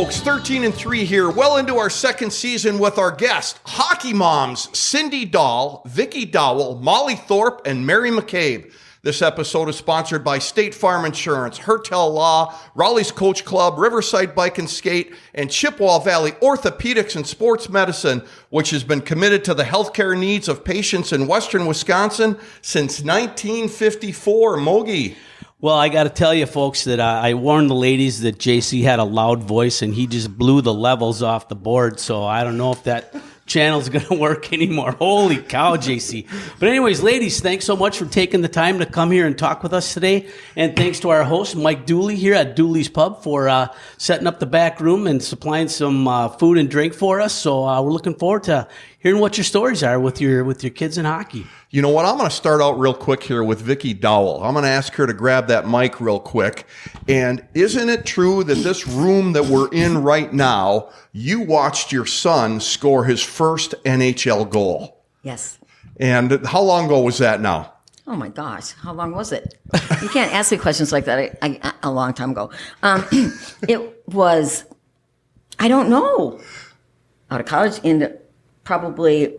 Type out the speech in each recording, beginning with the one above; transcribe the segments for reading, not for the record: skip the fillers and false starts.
folks, 13-3 here, well into our second season with our guest, hockey moms Cindy Dahl, Vicki Dowell, Molly Thorpe, and Mary McCabe. This episode is sponsored by State Farm Insurance, Hertel Law, Raleigh's Coach Club, Riverside Bike and Skate, and Chippewa Valley Orthopedics and Sports Medicine, which has been committed to the healthcare needs of patients in western Wisconsin since 1954. Mogi. Well, I got to tell you, folks, that I warned the ladies that JC had a loud voice, and he just blew the levels off the board. So I don't know if that channel's going to work anymore. Holy cow, JC. But anyways, ladies, thanks so much for taking the time to come here and talk with us today. And thanks to our host, Mike Dooley, here at Dooley's Pub for setting up the back room and supplying some food and drink for us. So we're looking forward to hearing what your stories are with your kids in hockey. You know what? I'm going to start out real quick here with Vicki Dowell. I'm going to ask her to grab that mic real quick. And isn't it true that this room that we're in right now, you watched your son score his first NHL goal? Yes. And how long ago was that now? Oh my gosh, how long was it? You can't ask me questions like that. A long time ago. It was, I don't know, out of college in probably,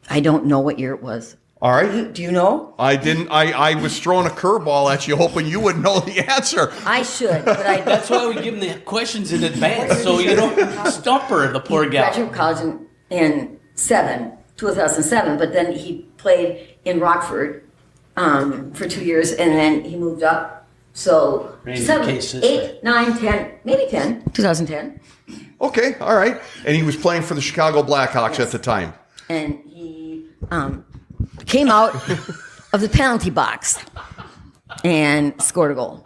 I don't know what year it was. All right. Do you know? I didn't. I was throwing a curveball at you, hoping you would know the answer. I should, but I That's why we give them the questions in advance, so you don't stump her, the poor gal. graduated college in 2007, but then he played in Rockford for 2 years, and then he moved up. So Randy 7, Cases. 8, 9, 10, maybe 10, 2010. Okay. All right. And he was playing for the Chicago Blackhawks Yes. at the time. And he came out of the penalty box and scored a goal.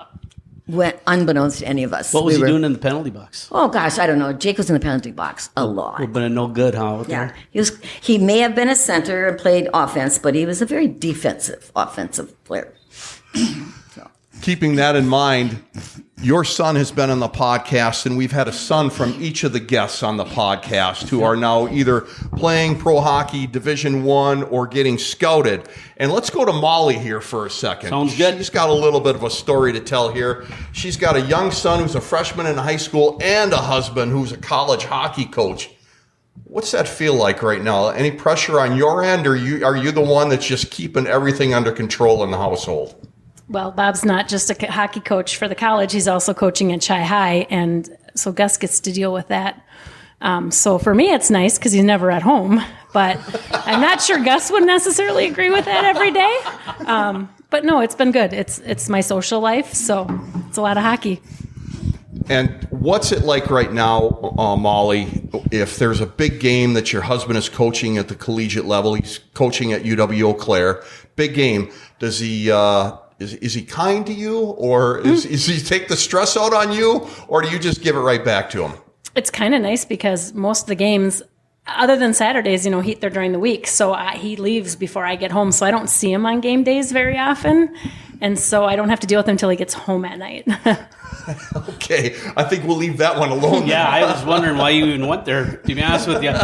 Went unbeknownst to any of us. What was he doing in the penalty box? Oh gosh, I don't know. Jake was in the penalty box a lot. Would have been no good, huh? out Yeah, there? he may have been a center and played offense, but he was a very defensive offensive player. Keeping that in mind, your son has been on the podcast, and we've had a son from each of the guests on the podcast who are now either playing pro hockey, Division I, or getting scouted. And let's go to Molly here for a second. Sounds good. She's got a little bit of a story to tell here. She's got a young son who's a freshman in high school and a husband who's a college hockey coach. What's that feel like right now? Any pressure on your end, or are you the one that's just keeping everything under control in the household? Well, Bob's not just a hockey coach for the college. He's also coaching at Chi High, and so Gus gets to deal with that. So for me, it's nice because he's never at home, but I'm not sure Gus would necessarily agree with that every day. But no, it's been good. It's my social life, so it's a lot of hockey. And what's it like right now, Molly, if there's a big game that your husband is coaching at the collegiate level, he's coaching at UW Eau Claire, big game, does he... Is he kind to you, or is he take the stress out on you, or do you just give it right back to him? It's kind of nice because most of the games, other than Saturdays, they're during the week. So he leaves before I get home. So I don't see him on game days very often. And so I don't have to deal with him until he gets home at night. Okay. I think we'll leave that one alone. Yeah, I was wondering why you even went there, to be honest with you.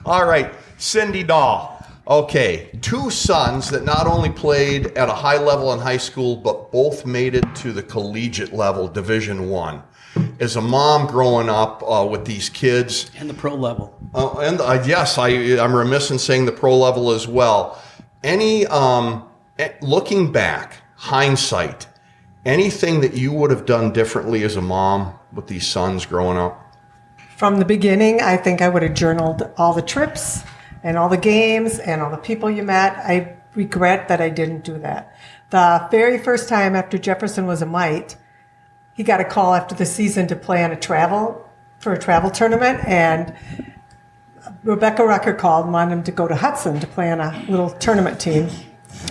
All right. Cindy Dahl. Okay. 2 sons that not only played at a high level in high school, but both made it to the collegiate level, Division I. As a mom growing up with these kids. And the pro level. Yes, I'm remiss in saying the pro level as well. Looking back, hindsight, anything that you would have done differently as a mom with these sons growing up? From the beginning, I think I would have journaled all the trips and all the games and all the people you met. I regret that I didn't do that. The very first time after Jefferson was a Mite, he got a call after the season to play on a travel tournament, and Rebecca Rucker called and wanted him to go to Hudson to play on a little tournament team.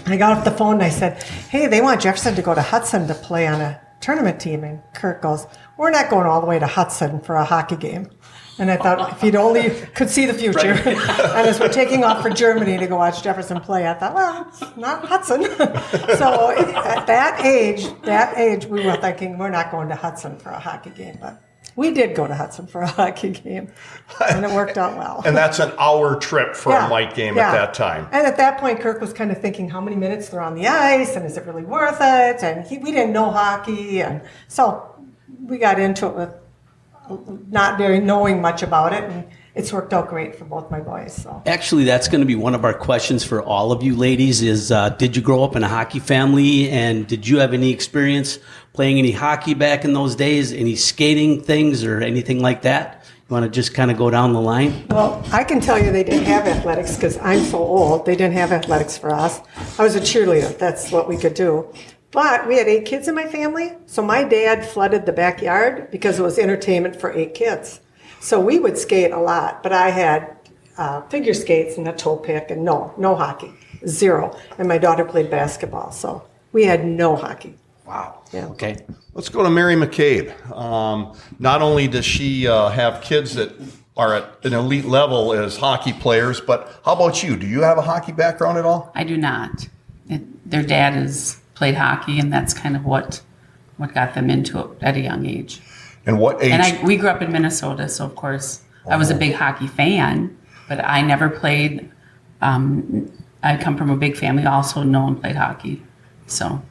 And I got off the phone and I said, hey, they want Jefferson to go to Hudson to play on a tournament team. And Kirk goes, we're not going all the way to Hudson for a hockey game. And I thought, if he'd only could see the future. Right. And as we're taking off for Germany to go watch Jefferson play, I thought, well, it's not Hudson. So at that age, we were thinking, we're not going to Hudson for a hockey game. But we did go to Hudson for a hockey game, and it worked out well. And that's an hour trip for a Mite game at that time. And at that point, Kirk was kind of thinking, how many minutes they're on the ice, and is it really worth it? And we didn't know hockey, and so we got into it with not very knowing much about it, and it's worked out great for both my boys. So Actually, that's going to be one of our questions for all of you ladies is, did you grow up in a hockey family, and did you have any experience playing any hockey back in those days, any skating things or anything like that? You want to just kind of go down the line? well, I can tell you they didn't have athletics because I'm so old. They didn't have athletics for us. I was a cheerleader. That's what we could do. But we had 8 kids in my family, so my dad flooded the backyard because it was entertainment for 8 kids. So we would skate a lot, but I had figure skates and a toe pick and no hockey, 0. And my daughter played basketball, so we had no hockey. Wow. Yeah. Okay. Let's go to Mary McCabe. Not only does she have kids that are at an elite level as hockey players, but how about you? Do you have a hockey background at all? I do not. Their dad has played hockey, and that's kind of what got them into it at a young age. And what age? And we grew up in Minnesota, so of course I was a big hockey fan, but I never played. I come from a big family, also no one played hockey. So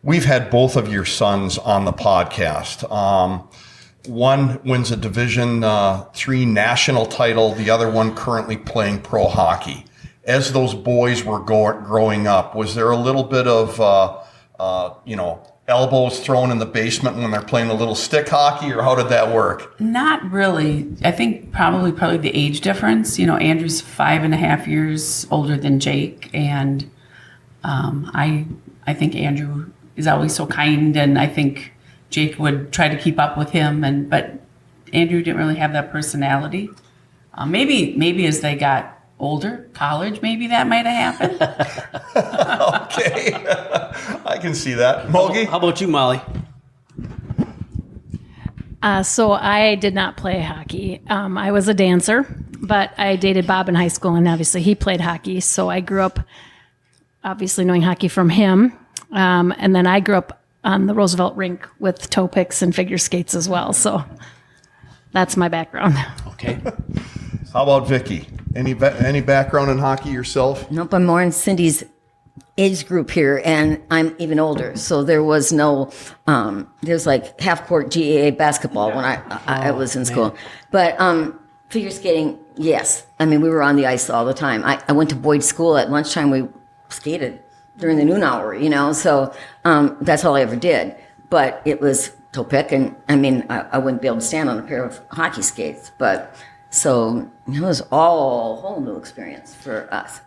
We've had both of your sons on the podcast. One wins a Division III national title. The other one currently playing pro hockey. As those boys were growing up, was there a little bit of, elbows thrown in the basement when they're playing a little stick hockey, or how did that work? not really. I think probably the age difference. Andrew's 5.5 years older than Jake, and I think Andrew is always so kind, and I think Jake would try to keep up with him, but Andrew didn't really have that personality. Maybe as they got older, college, maybe that might have happened. Okay. I can see that. Mogi? How about you, Molly? So I did not play hockey. I was a dancer, but I dated Bob in high school, and obviously he played hockey. So I grew up obviously knowing hockey from him. And then I grew up on the Roosevelt rink with toe picks and figure skates as well. So that's my background. Okay. How about Vicky? Any background in hockey yourself? Nope, I'm more in Cindy's age group here, and I'm even older. So there was no, there's like half court GAA basketball when I was in school. But figure skating, yes. I mean, we were on the ice all the time. I went to Boyd School at lunchtime. We skated during the noon hour, so that's all I ever did. But it was toe pick, and I mean, I wouldn't be able to stand on a pair of hockey skates. But so it was all a whole new experience for us.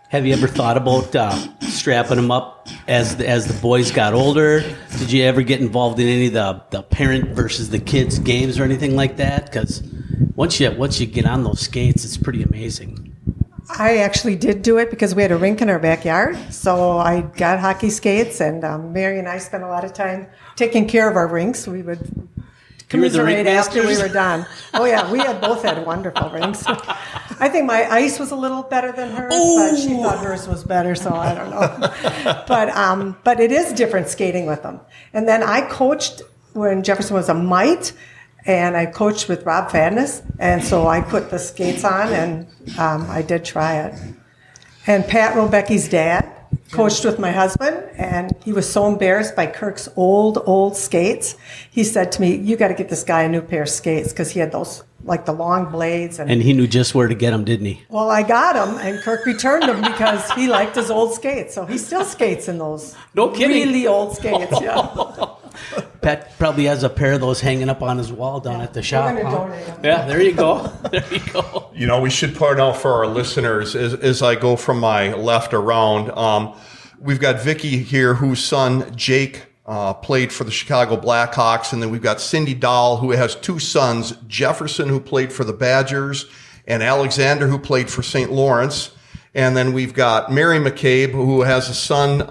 Have you ever thought about strapping them up as the boys got older? Did you ever get involved in any of the parent versus the kids games or anything like that? Because once you get on those skates, it's pretty amazing. I actually did do it because we had a rink in our backyard. So I got hockey skates, and Mary and I spent a lot of time taking care of our rinks. We would You were the rink commiserate after we masters? were done. Oh yeah, we both had wonderful rinks. I think my ice was a little better than hers, but she thought hers was better, so I don't know. But it is different skating with them. And then I coached when Jefferson was a mite, and I coached with Rob Fadness, and so I put the skates on, and I did try it. And Pat Robecki's dad coached with my husband, and he was so embarrassed by Kirk's old skates. He said to me, "You got to get this guy a new pair of skates," because he had those, like the long blades. And he knew just where to get them, didn't he? Well, I got them, and Kirk returned them because he liked his old skates. So he still skates in those No kidding. really old skates, yeah. Pat probably has a pair of those hanging up on his wall down at the shop. gonna huh? donate 'em. Yeah, there you go. There you go. We should point out for our listeners, as I go from my left around, we've got Vicky here, whose son, Jake, played for the Chicago Blackhawks. And then we've got Cindy Dahl, who has 2 sons, Jefferson, who played for the Badgers, and Alexander, who played for St. Lawrence. And then we've got Mary McCabe, who has a son,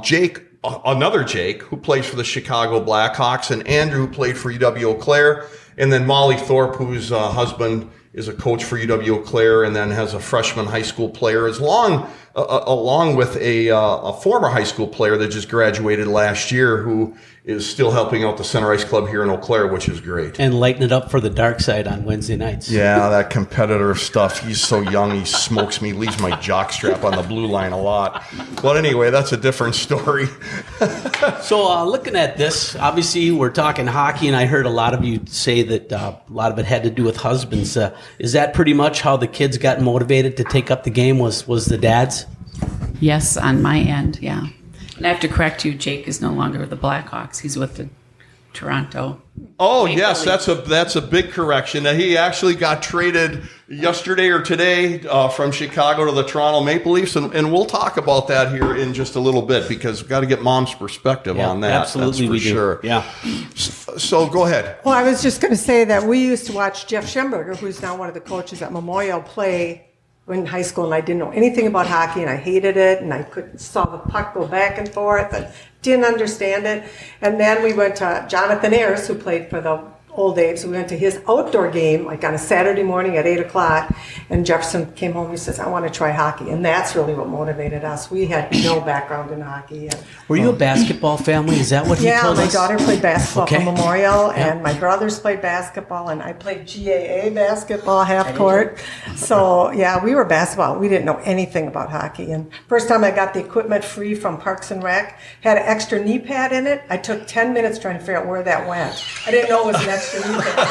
Jake, another Jake, who plays for the Chicago Blackhawks, and Andrew, who played for UW Eau Claire. And then Molly Thorpe, whose husband is a coach for UW Eau Claire and then has a freshman high school player, along with a former high school player that just graduated last year who is still helping out the Center Ice Club here in Eau Claire, which is great. And lighten it up for the dark side on Wednesday nights. Yeah, that competitor stuff. He's so young, he smokes me, leaves my jockstrap on the blue line a lot. But anyway, that's a different story. So looking at this, obviously we're talking hockey, and I heard a lot of you say that a lot of it had to do with husbands. Is that pretty much how the kids got motivated to take up the game, was the dads? Yes, on my end, yeah. And I have to correct you, Jake is no longer with the Blackhawks. He's with the Toronto. Oh, yes, that's a big correction. He actually got traded yesterday or today from Chicago to the Toronto Maple Leafs, and we'll talk about that here in just a little bit because we've got to get Mom's perspective on that. Absolutely, that's for sure. Yeah. So go ahead. Well, I was just going to say that we used to watch Jeff Schemberger, who's now one of the coaches at Memorial, play in high school, and I didn't know anything about hockey, and I hated it, and I saw the puck go back and forth, and didn't understand it. And then we went to Jonathan Ayers, who played for the Old Daves. We went to his outdoor game, like on a Saturday morning at 8 o'clock, and Jefferson came home and he says, I want to try hockey. And that's really what motivated us. We had no background in hockey. Were you a basketball family? Is that what he told us? Yeah, my daughter played basketball Okay. for Memorial, and my brothers played basketball, and I played GAA basketball, half court. So, yeah, we were basketball. We didn't know anything about hockey. And first time I got the equipment free from Parks and Rec, had an extra knee pad in it. I took 10 minutes trying to figure out where that went. I didn't know it was an extra knee pad.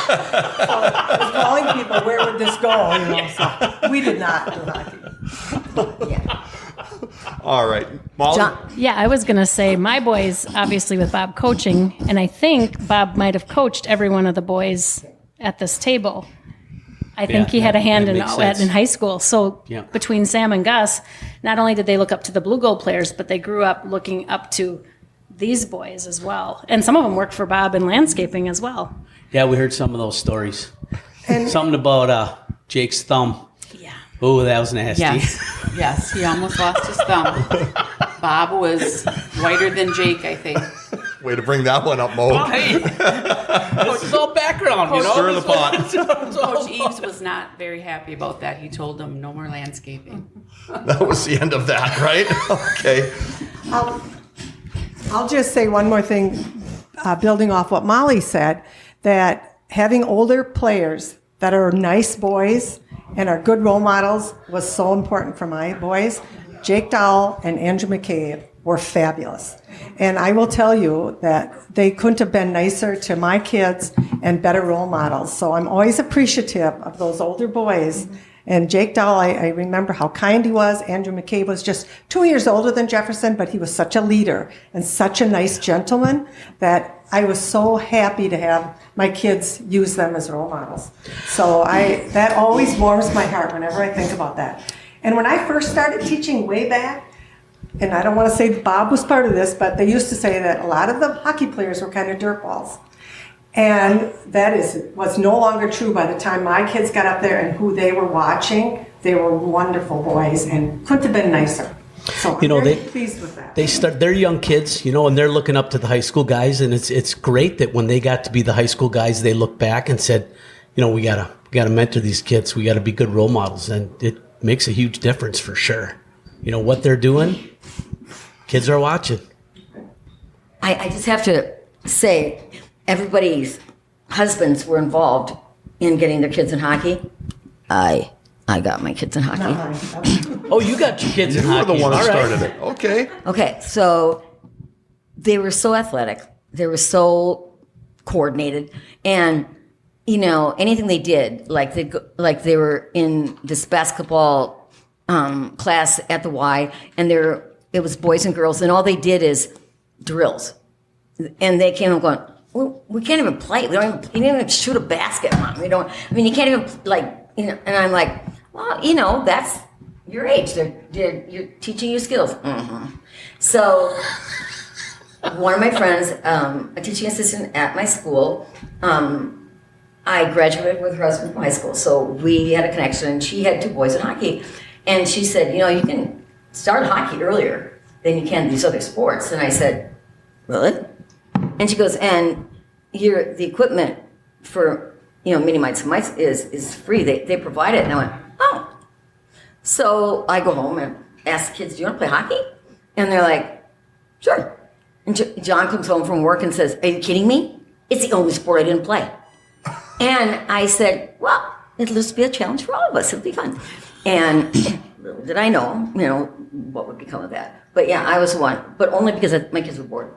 So I was calling people, where would this go? You know, so we did not do hockey. Yeah. All right. Molly? John, Yeah, I was going to say my boys, obviously with Bob coaching, and I think Bob might have coached every one of the boys at this table. I think Yeah, he had a hand that in makes all that sense. in high school. So Yeah. between Sam and Gus, not only did they look up to the Blue Gold players, but they grew up looking up to these boys as well. And some of them worked for Bob in landscaping as well. Yeah, we heard some of those stories. Something about Jake's thumb. Yeah. Oh, that was nasty. Yes, he almost lost his thumb. Bob was whiter than Jake, I think. Way to bring that one up, Mo. Hey, it's all background, you know. Stir the pot. Coach Eves was not very happy about that. He told them no more landscaping. That was the end of that, right? Okay. I'll just say one more thing, building off what Molly said, that having older players that are nice boys and are good role models was so important for my boys. Jake Dowell and Andrew McCabe were fabulous. And I will tell you that they couldn't have been nicer to my kids and better role models. So I'm always appreciative of those older boys. And Jake Dowell, I remember how kind he was. Andrew McCabe was just 2 years older than Jefferson, but he was such a leader and such a nice gentleman that I was so happy to have my kids use them as role models. So that always warms my heart whenever I think about that. And when I first started teaching way back, and I don't want to say Bob was part of this, but they used to say that a lot of the hockey players were kind of dirtballs. And that was no longer true by the time my kids got up there and who they were watching. They were wonderful boys and couldn't have been nicer. So I'm very pleased with that. They're young kids, and they're looking up to the high school guys, and it's great that when they got to be the high school guys, they look back and said, we gotta mentor these kids. We gotta be good role models, and it makes a huge difference for sure. What they're doing, kids are watching. I just have to say, everybody's husbands were involved in getting their kids in hockey. I got my kids in hockey. Oh, you got your kids in You were hockey. the one who All right. started it. Okay. Okay, so they were so athletic. They were so coordinated, and anything they did, like they were in this basketball class at the Y, and it was boys and girls, and all they did is drills, and they came up going, well, we can't even play. You didn't even shoot a basket, Mom. You can't even And I'm like, well, that's your age. You're teaching you skills. Mm-hmm. So one of my friends, a teaching assistant at my school, I graduated with her husband from high school, so we had a connection. And she had 2 boys in hockey, and she said, you can start hockey earlier than you can these other sports. And I said, really? And she goes, and the equipment for Mini Mites is free. They provide it. And I went, oh. So I go home and ask the kids, do you want to play hockey? And they're like, sure. And John comes home from work and says, are you kidding me? It's the only sport I didn't play. And I said, well, it'll just be a challenge for all of us. It'll be fun. And little did I know, what would become of that. But yeah, I was one, but only because my kids were bored.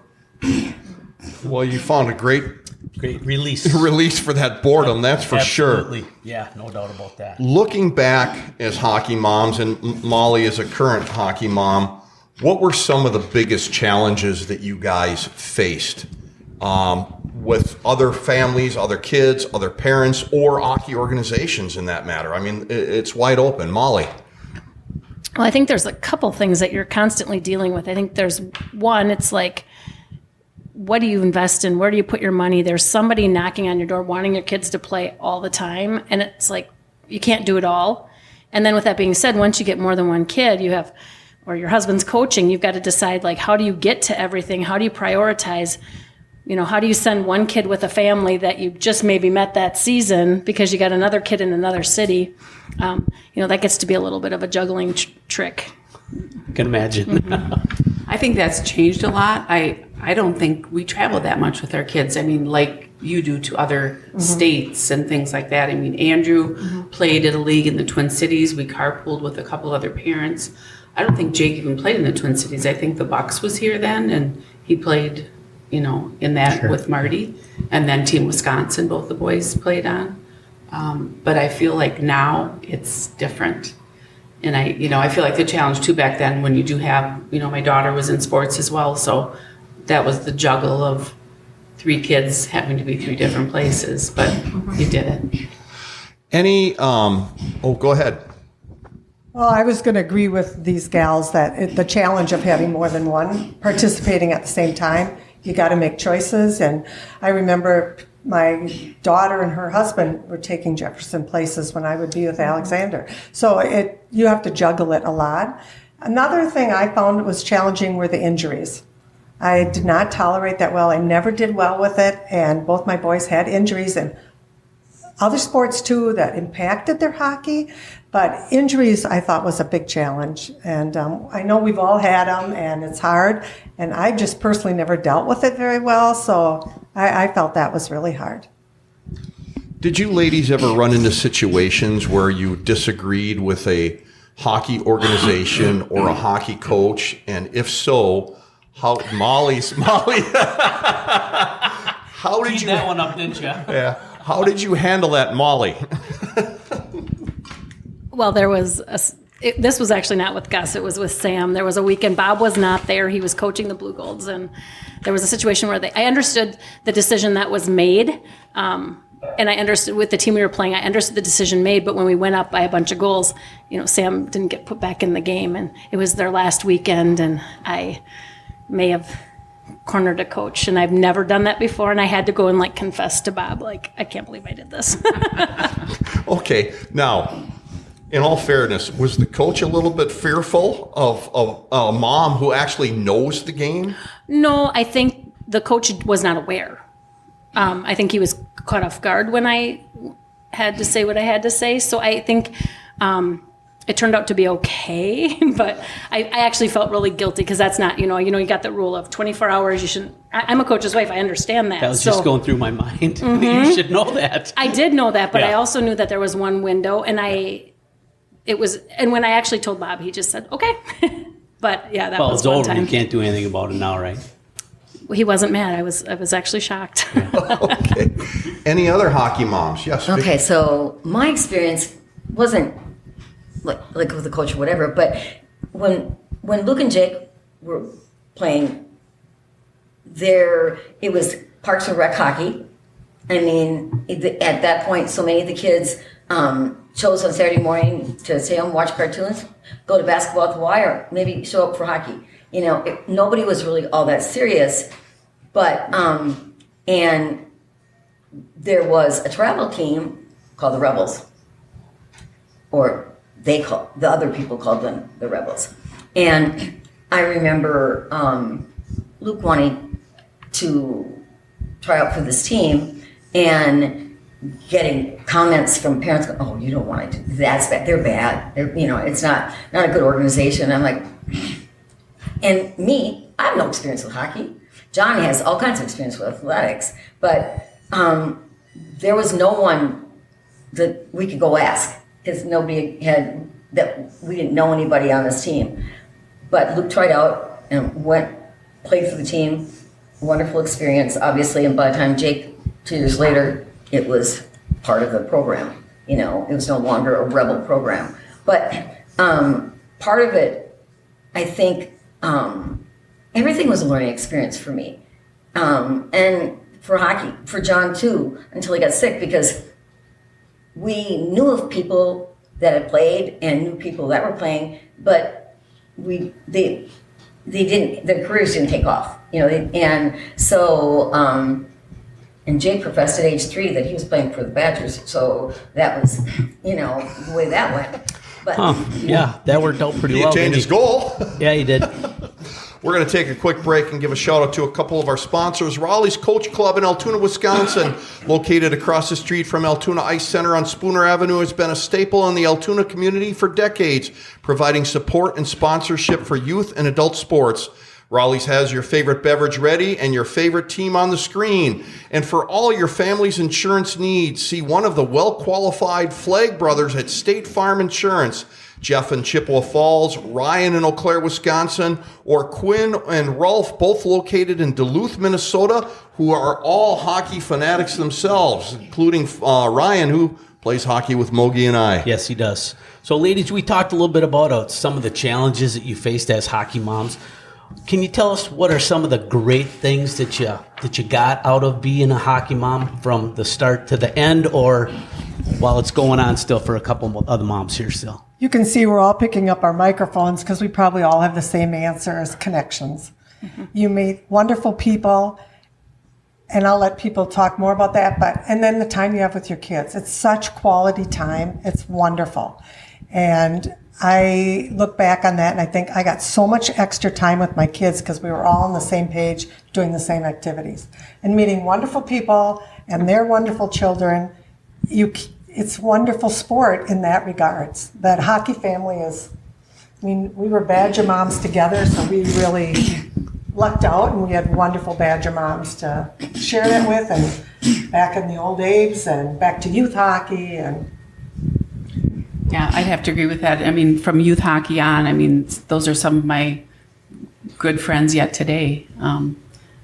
Well, you found a great release. release for that boredom, that's for Absolutely. sure. Yeah, no doubt about that. Looking back as hockey moms, and Molly is a current hockey mom, what were some of the biggest challenges that you guys faced with other families, other kids, other parents, or hockey organizations in that matter? I mean, it's wide open. Molly. Well, I think there's a couple things that you're constantly dealing with. I think there's one, it's like, what do you invest in? Where do you put your money? There's somebody knocking on your door wanting your kids to play all the time. And it's like, you can't do it all. And then with that being said, once you get more than one kid, or your husband's coaching, you've got to decide, like, how do you get to everything? How do you prioritize? How do you send one kid with a family that you just maybe met that season because you got another kid in another city? That gets to be a little bit of a juggling trick. I can imagine. I think that's changed a lot. I don't think we travel that much with our kids. I mean, like you do to other states and things like that. I mean, Andrew played at a league in the Twin Cities. We carpooled with a couple other parents. I don't think Jake even played in the Twin Cities. I think the Bucks was here then, and he played, in that with Marty. And then Team Wisconsin, both the boys played on. But I feel like now it's different. And I feel like the challenge too back then when you do have, my daughter was in sports as well. So that was the juggle of 3 kids having to be 3 different places, but you did it. Go ahead. Well, I was going to agree with these gals that the challenge of having more than one participating at the same time, you got to make choices. And I remember my daughter and her husband were taking Jefferson places when I would be with Alexander. So you have to juggle it a lot. Another thing I found was challenging were the injuries. I did not tolerate that well. I never did well with it. And both my boys had injuries and other sports too that impacted their hockey. But injuries I thought was a big challenge. And I know we've all had them and it's hard. And I just personally never dealt with it very well. So I felt that was really hard. Did you ladies ever run into situations where you disagreed with a hockey organization or a hockey coach? And if so, how did Teed that one up, didn't you? Yeah. How did you handle that, Molly? Well, this was actually not with Gus. It was with Sam. There was a weekend. Bob was not there. He was coaching the Blue Golds. And there was a situation where I understood the decision that was made. And I understood with the team we were playing, I understood the decision made. But when we went up by a bunch of goals, Sam didn't get put back in the game. And it was their last weekend. And I may have cornered a coach. And I've never done that before. And I had to go and confess to Bob, I can't believe I did this. Okay. Now, in all fairness, was the coach a little bit fearful of a mom who actually knows the game? No, I think the coach was not aware. I think he was caught off guard when I had to say what I had to say. So I think it turned out to be okay. But I actually felt really guilty because that's not, you got the rule of 24 hours. You shouldn't. I'm a coach's wife. I understand that. That was just going through my mind. You should know that. I did know that, but Yeah. I also knew that there was one window, and when I actually told Bob, he just said, okay. But yeah, that Well, was it's one over. time. You can't do anything about it now, right? He wasn't mad. I was actually shocked. Okay. Any other hockey moms? Yes. Vicky. Okay, so my experience wasn't like with the coach or whatever, but when Luke and Jake were playing, it was Parks and Rec hockey. I mean, at that point, so many of the kids chose on Saturday morning to stay home, watch cartoons, go to basketball at the Y, or maybe show up for hockey. Nobody was really all that serious, but and there was a travel team called the Rebels, or the other people called them the Rebels. And I remember Luke wanting to try out for this team, and getting comments from parents, going, oh, you don't want to do that's bad. They're bad. It's not a good organization. I'm like, and me, I have no experience with hockey. John has all kinds of experience with athletics, but there was no one that we could go ask because nobody had that. We didn't know anybody on this team. But Luke tried out and played for the team. Wonderful experience, obviously. And by the time Jake, 2 years later, it was part of the program. It was no longer a rebel program. But part of it, I think, everything was a learning experience for me. And for hockey, for John too, until he got sick, because we knew of people that had played and knew people that were playing, but they didn't, their careers didn't take off, and so, and Jake professed at age 3 that he was playing for the Badgers, so that was, the way that went. But Yeah, that worked out pretty He well. attained didn't his he? goal. Yeah, he did. We're going to take a quick break and give a shout out to a couple of our sponsors. Raleigh's Coach Club in Altoona, Wisconsin, located across the street from Altoona Ice Center on Spooner Avenue, has been a staple in the Altoona community for decades, providing support and sponsorship for youth and adult sports. Raleigh's has your favorite beverage ready and your favorite team on the screen. And for all your family's insurance needs, see one of the well-qualified Flag brothers at State Farm Insurance. Jeff in Chippewa Falls, Ryan in Eau Claire, Wisconsin, or Quinn and Rolf, both located in Duluth, Minnesota, who are all hockey fanatics themselves, including Ryan, who plays hockey with Mogi and I. Yes, he does. So, ladies, we talked a little bit about some of the challenges that you faced as hockey moms. Can you tell us what are some of the great things that you got out of being a hockey mom from the start to the end, or while it's going on still for a couple of other moms here still? You can see we're all picking up our microphones because we probably all have the same answers, connections. Mm-hmm. You meet wonderful people, and I'll let people talk more about that, and then the time you have with your kids. It's such quality time. It's wonderful. And I look back on that and I think I got so much extra time with my kids because we were all on the same page doing the same activities. And meeting wonderful people and their wonderful children, it's wonderful sport in that regards. That hockey family we were Badger moms together, so we really lucked out and we had wonderful Badger moms to share that with, and back in the old days and back to youth hockey. And Yeah, I'd have to agree with that. From youth hockey on, those are some of my good friends yet today.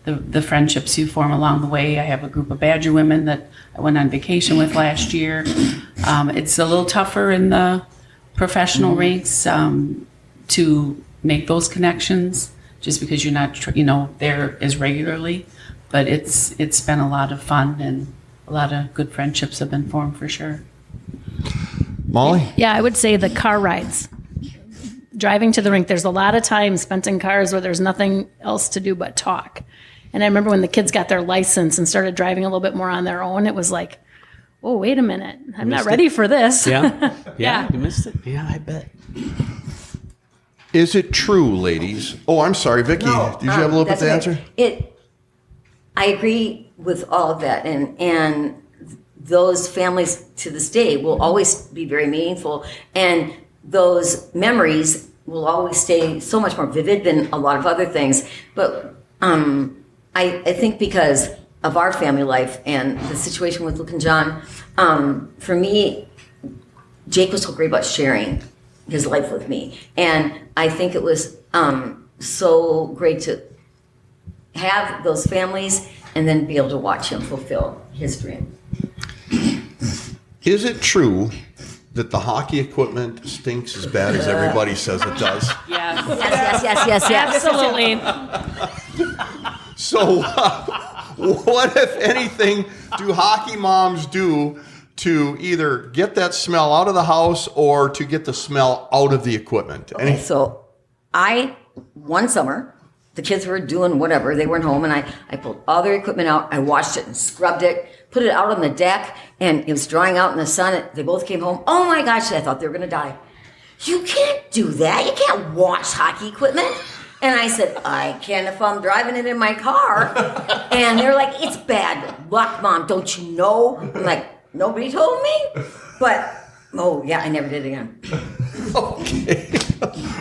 The friendships you form along the way. I have a group of Badger women that I went on vacation with last year. It's a little tougher in the professional ranks to make those connections, just because you're not, there as regularly. But it's been a lot of fun, and a lot of good friendships have been formed for sure. Molly? Yeah, I would say the car rides. Driving to the rink, there's a lot of time spent in cars where there's nothing else to do but talk. And I remember when the kids got their license and started driving a little bit more on their own, it was like, oh, wait a minute. I'm not ready for this. Yeah? Yeah. You missed it? Yeah, I bet. Is it true, ladies? Oh, I'm sorry, Vicki. No, Did you have a little bit that's to okay. answer? I agree with all of that, and those families to this day will always be very meaningful, and those memories will always stay so much more vivid than a lot of other things. But I think because of our family life and the situation with Luke and John, for me, Jake was so great about sharing his life with me, and I think it was so great to have those families and then be able to watch him fulfill his dream. Is it true that the hockey equipment stinks as bad as everybody says it does? Yes. Yes. Absolutely. So what, if anything, do hockey moms do to either get that smell out of the house or to get the smell out of the equipment? Okay, so one summer, the kids were doing whatever, they weren't home, and I pulled all their equipment out, I washed it and scrubbed it, put it out on the deck, and it was drying out in the sun. They both came home. Oh my gosh, I thought they were gonna die. You can't do that. You can't wash hockey equipment. And I said, I can if I'm driving it in my car. And they're like, it's bad luck, Mom, don't you know? I'm like, Nobody told me. But, oh, yeah, I never did it again. Okay.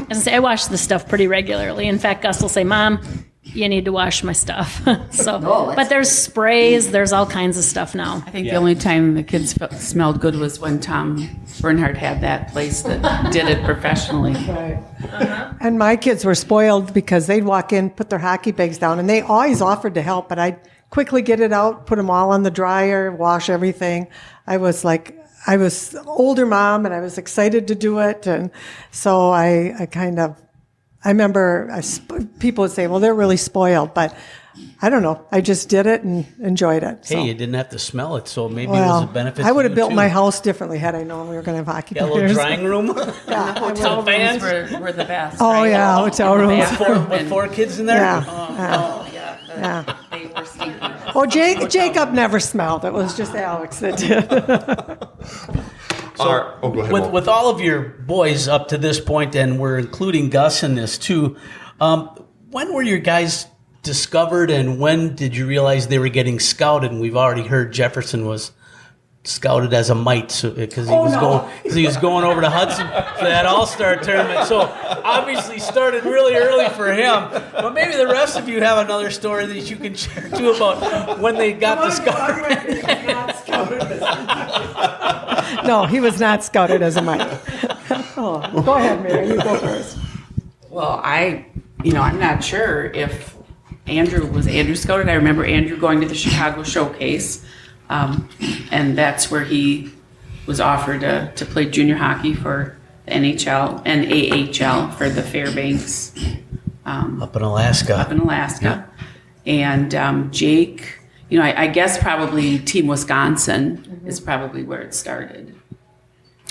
As I say, I wash the stuff pretty regularly. In fact, Gus will say, "Mom, you need to wash my stuff." So, that's- but there's sprays, there's all kinds of stuff now. I think the only time the kids smelled good was when Tom Bernhardt had that place that did it professionally. And my kids were spoiled because they'd walk in, put their hockey bags down, and they always offered to help, but I'd quickly get it out, put them all on the dryer, wash everything. I was older mom, and I was excited to do it, and so I remember people would say, well, they're really spoiled, but I don't know. I just did it and enjoyed it. Hey, so. you didn't have to smell it, so maybe it was a benefit. I would to have you, built too. my house differently had I known we were going to have hockey Got a little players. drying room. Hotel fans? rooms were the best. Oh, right? yeah, hotel And the rooms. bathroom With and- 4 kids in there. Yeah. Oh, yeah. Yeah. They were stinky. Oh, Jacob never smelled. It was just Alex that did. Go ahead. Walt. With all of your boys up to this point, and we're including Gus in this too, when were your guys discovered, and when did you realize they were getting scouted? And we've already heard Jefferson was scouted as a mite because he was going over to Hudson for that All-Star tournament. So obviously started really early for him. But maybe the rest of you have another story that you can share too about when they got discovered. No, he was not scouted as a mite. Oh, go ahead, Mary. You go first. Well, I'm not sure if Andrew scouted. I remember Andrew going to the Chicago Showcase, and that's where he was offered to play junior hockey for the NHL and AHL for the Fairbanks Up in Alaska. in Alaska. And Jake, I guess probably Team Wisconsin is probably where it started.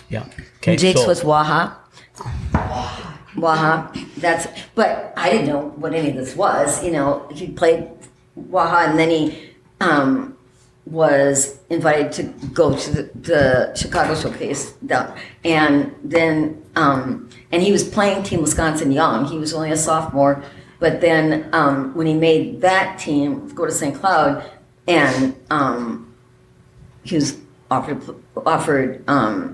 Yeah. Okay. Jake's so- was Waha. Waha. But I didn't know what any of this was. He played Waha, and then he was invited to go to the Chicago Showcase, and then and he was playing Team Wisconsin young. He was only a sophomore, but then when he made that team go to St. Cloud, and he was offered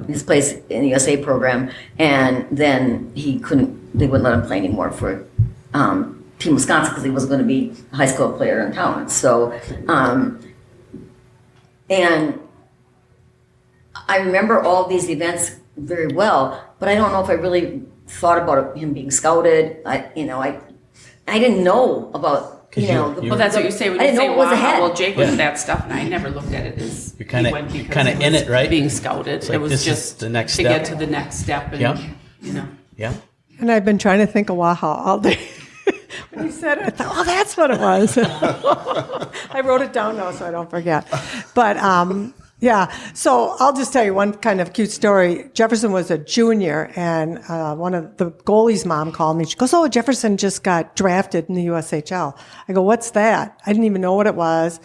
his place in the USA program, and then they wouldn't let him play anymore for Team Wisconsin because he wasn't going to be a high school player in town. So, and I remember all these events very well, but I don't know if I really thought about him being scouted. I didn't know about. Well, that's what you say when I you didn't say know what was wow. ahead. Well, Jake was that stuff, and I never looked at it as You're kinda- he went you're because kinda he in was it, right? Being scouted. like, It was this is just the next to step. get to the next step, and Yeah. Yeah. And I've been trying to think of Waha all day. When you said it, I thought, oh, that's what it was. I wrote it down now so I don't forget. But yeah, so I'll just tell you one kind of cute story. Jefferson was a junior, and one of the goalie's mom called me. She goes, oh, Jefferson just got drafted in the USHL. I go, what's that? I didn't even know what it was.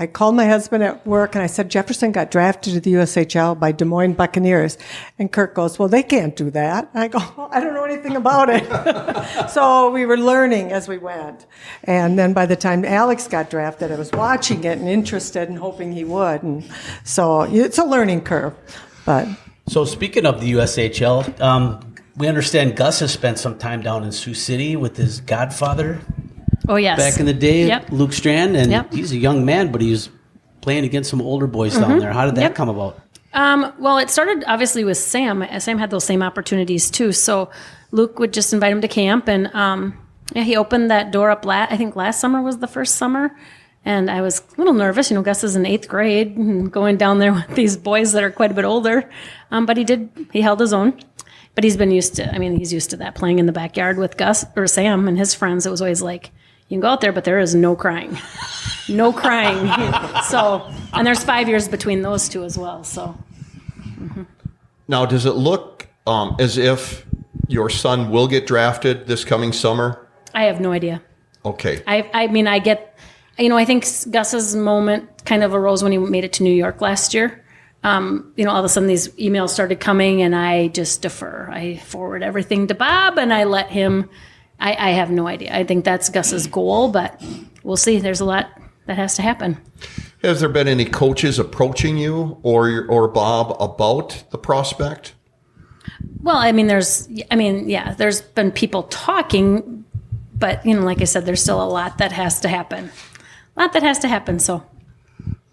I called my husband at work, and I said, Jefferson got drafted to the USHL by Des Moines Buccaneers. And Kirk goes, well, they can't do that. And I go, well, I don't know anything about it. So we were learning as we went. And then by the time Alex got drafted, I was watching it and interested and hoping he would. And so it's a learning curve. But So speaking of the USHL, we understand Gus has spent some time down in Sioux City with his godfather Oh, yes. back in the day, Yep. Luke Strand, and Yep. he's a young man, but he was playing against some older boys down there. How did that Yep. come about? Well, it started obviously with Sam. Sam had those same opportunities too. So Luke would just invite him to camp, and he opened that door up. I think last summer was the first summer, and I was a little nervous. Gus is in 8th grade, and going down there with these boys that are quite a bit older. But he held his own. But he's been used to. He's used to that, playing in the backyard with Gus or Sam and his friends. It was always like, you can go out there, but there is no crying. No crying. So, and there's 5 years between those two as well. So, Now, does it look as if your son will get drafted this coming summer? I have no idea. Okay. I get, I think Gus's moment kind of arose when he made it to New York last year. All of a sudden these emails started coming, and I just defer. I forward everything to Bob, and I let him. I have no idea. I think that's Gus's goal, but we'll see. There's a lot that has to happen. Has there been any coaches approaching you or Bob about the prospect? Well, there's been people talking, but like I said, there's still a lot that has to happen. So.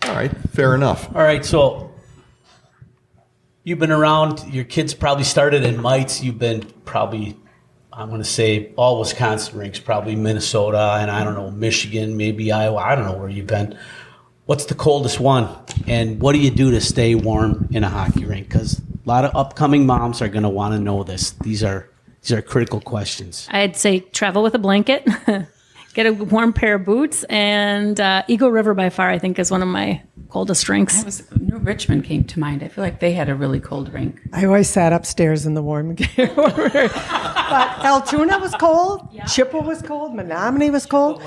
All right, fair enough. All right, so you've been around. Your kids probably started in mites. You've been probably, I'm going to say, all Wisconsin rinks, probably Minnesota, and I don't know, Michigan, maybe Iowa. I don't know where you've been. What's the coldest one? And what do you do to stay warm in a hockey rink? Because a lot of upcoming moms are going to want to know this. These are critical questions. I'd say travel with a blanket, get a warm pair of boots, and Eagle River by far, I think, is one of my coldest rinks. New Richmond came to mind. I feel like they had a really cold rink. I always sat upstairs in the warm gear. But Altoona was cold. Chippewa was cold. Menominee was cold.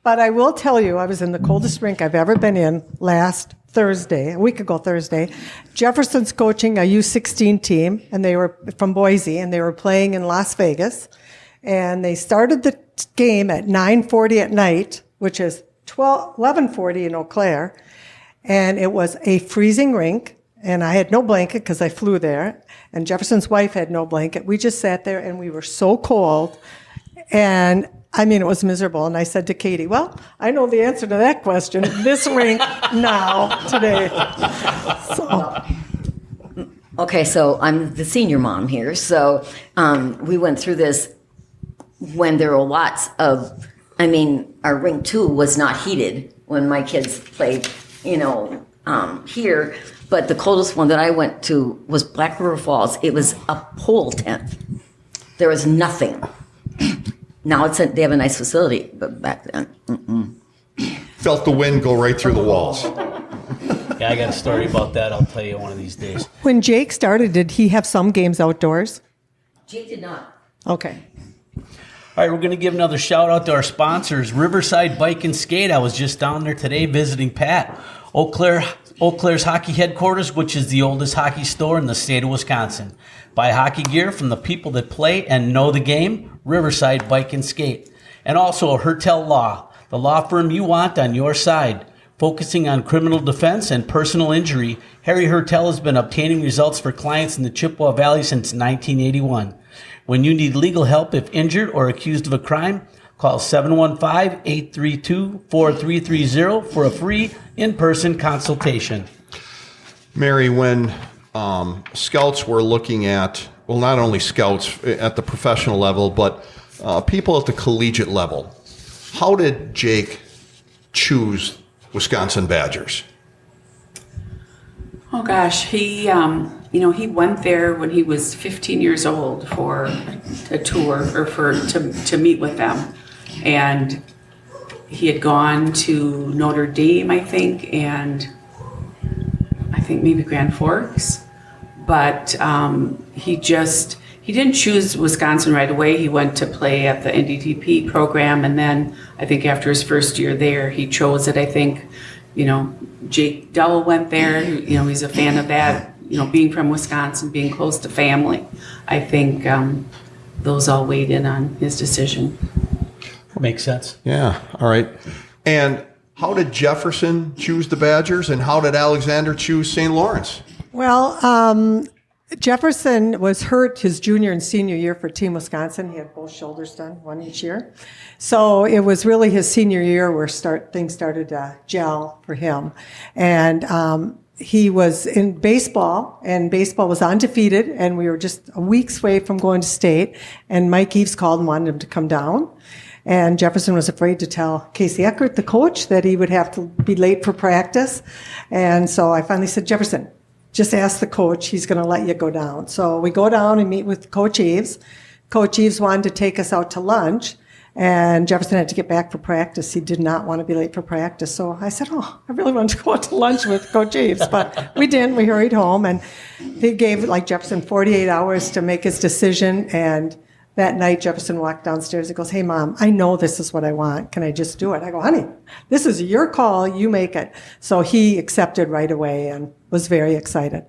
But I will tell you, I was in the coldest rink I've ever been in last Thursday, a week ago Thursday. Jefferson's coaching a U16 team, and they were from Boise, and they were playing in Las Vegas. And they started the game at 9:40 at night, which is 11:40 in Eau Claire. And it was a freezing rink, and I had no blanket because I flew there, and Jefferson's wife had no blanket. We just sat there, and we were so cold. And it was miserable. And I said to Katie, well, I know the answer to that question. This rink now, today. So. Okay, so I'm the senior mom here. So we went through this when there were lots of, our rink too was not heated when my kids played, here. But the coldest one that I went to was Black River Falls. It was a pole tent. There was nothing. Now they have a nice facility, but back then, Felt the wind go right through the walls. Yeah, I got a story about that. I'll tell you one of these days. When Jake started, did he have some games outdoors? Jake did not. Okay. All right, we're going to give another shout out to our sponsors, Riverside Bike and Skate. I was just down there today visiting Pat. Eau Claire's hockey headquarters, which is the oldest hockey store in the state of Wisconsin. Buy hockey gear from the people that play and know the game, Riverside Bike and Skate. And also Hertel Law, the law firm you want on your side. Focusing on criminal defense and personal injury, Harry Hertel has been obtaining results for clients in the Chippewa Valley since 1981. When you need legal help if injured or accused of a crime, call 715-832-4330 for a free in-person consultation. Mary, when scouts were looking at, well, not only scouts at the professional level, but people at the collegiate level, how did Jake choose Wisconsin Badgers? Oh gosh, he went there when he was 15 years old for a tour or to meet with them, and he had gone to Notre Dame, I think, and I think maybe Grand Forks, but he didn't choose Wisconsin right away. He went to play at the NDTP program, and then I think after his first year there, he chose it. I think, Jake Dowell went there. He's a fan of that. Being from Wisconsin, being close to family. I think those all weighed in on his decision. Makes sense. Yeah, all right. And how did Jefferson choose the Badgers, and how did Alexander choose St. Lawrence? Well, Jefferson was hurt his junior and senior year for Team Wisconsin. He had both shoulders done, one each year. So it was really his senior year where things started to gel for him. And he was in baseball, and baseball was undefeated, and we were just a week's away from going to state. And Mike Eves called and wanted him to come down. And Jefferson was afraid to tell Casey Eckert, the coach, that he would have to be late for practice. And so I finally said, Jefferson, just ask the coach. He's going to let you go down. So we go down and meet with Coach Eves. Coach Eves wanted to take us out to lunch, and Jefferson had to get back for practice. He did not want to be late for practice. So I said, I really wanted to go out to lunch with Coach Eves. But we didn't. We hurried home, and they gave Jefferson 48 hours to make his decision. And that night, Jefferson walked downstairs. He goes, hey, Mom, I know this is what I want. Can I just do it? I go, honey, this is your call. You make it. So he accepted right away and was very excited.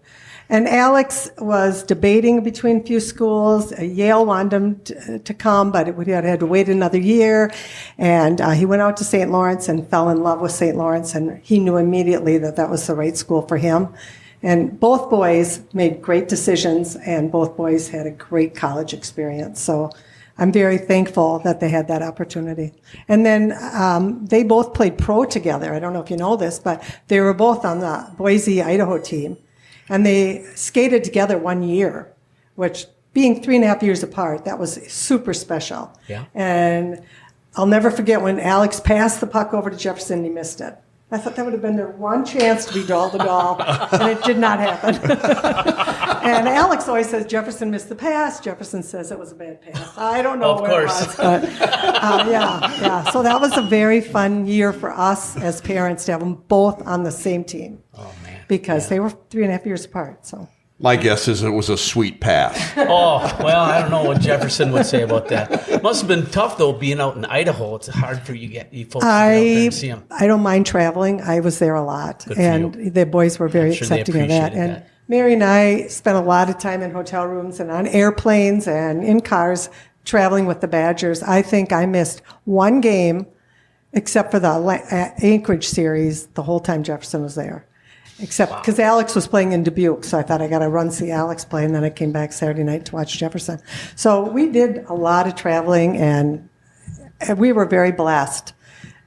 And Alex was debating between a few schools. Yale wanted him to come, but we had to wait another year. And he went out to St. Lawrence and fell in love with St. Lawrence, and he knew immediately that that was the right school for him. And both boys made great decisions, and both boys had a great college experience. So I'm very thankful that they had that opportunity. And then they both played pro together. I don't know if you know this, but they were both on the Boise, Idaho team. And they skated together 1 year, which being 3.5 years apart, that was super special. Yeah. And I'll never forget when Alex passed the puck over to Jefferson and he missed it. I thought that would have been their one chance to be doll to doll, and it did not happen. And Alex always says Jefferson missed the pass. Jefferson says it was a bad pass. I don't know Of where course. it was, but yeah. So that was a very fun year for us as parents to have them both on the same team. Oh, man. Because they were 3.5 years apart. So My guess is it was a sweet pass. Oh, well, I don't know what Jefferson would say about that. Must have been tough, though, being out in Idaho. It's hard for you folks to get out there and see them. I don't mind traveling. I was there a lot, Good for and you. the boys were very sure they accepting of that. appreciated And that. Mary and I spent a lot of time in hotel rooms and on airplanes and in cars traveling with the Badgers. I think I missed one game, except for the Anchorage series, the whole time Jefferson was there. Except because Alex was playing in Dubuque, so I thought I got to run see Alex play, and then I came back Saturday night to watch Jefferson. So we did a lot of traveling, and we were very blessed.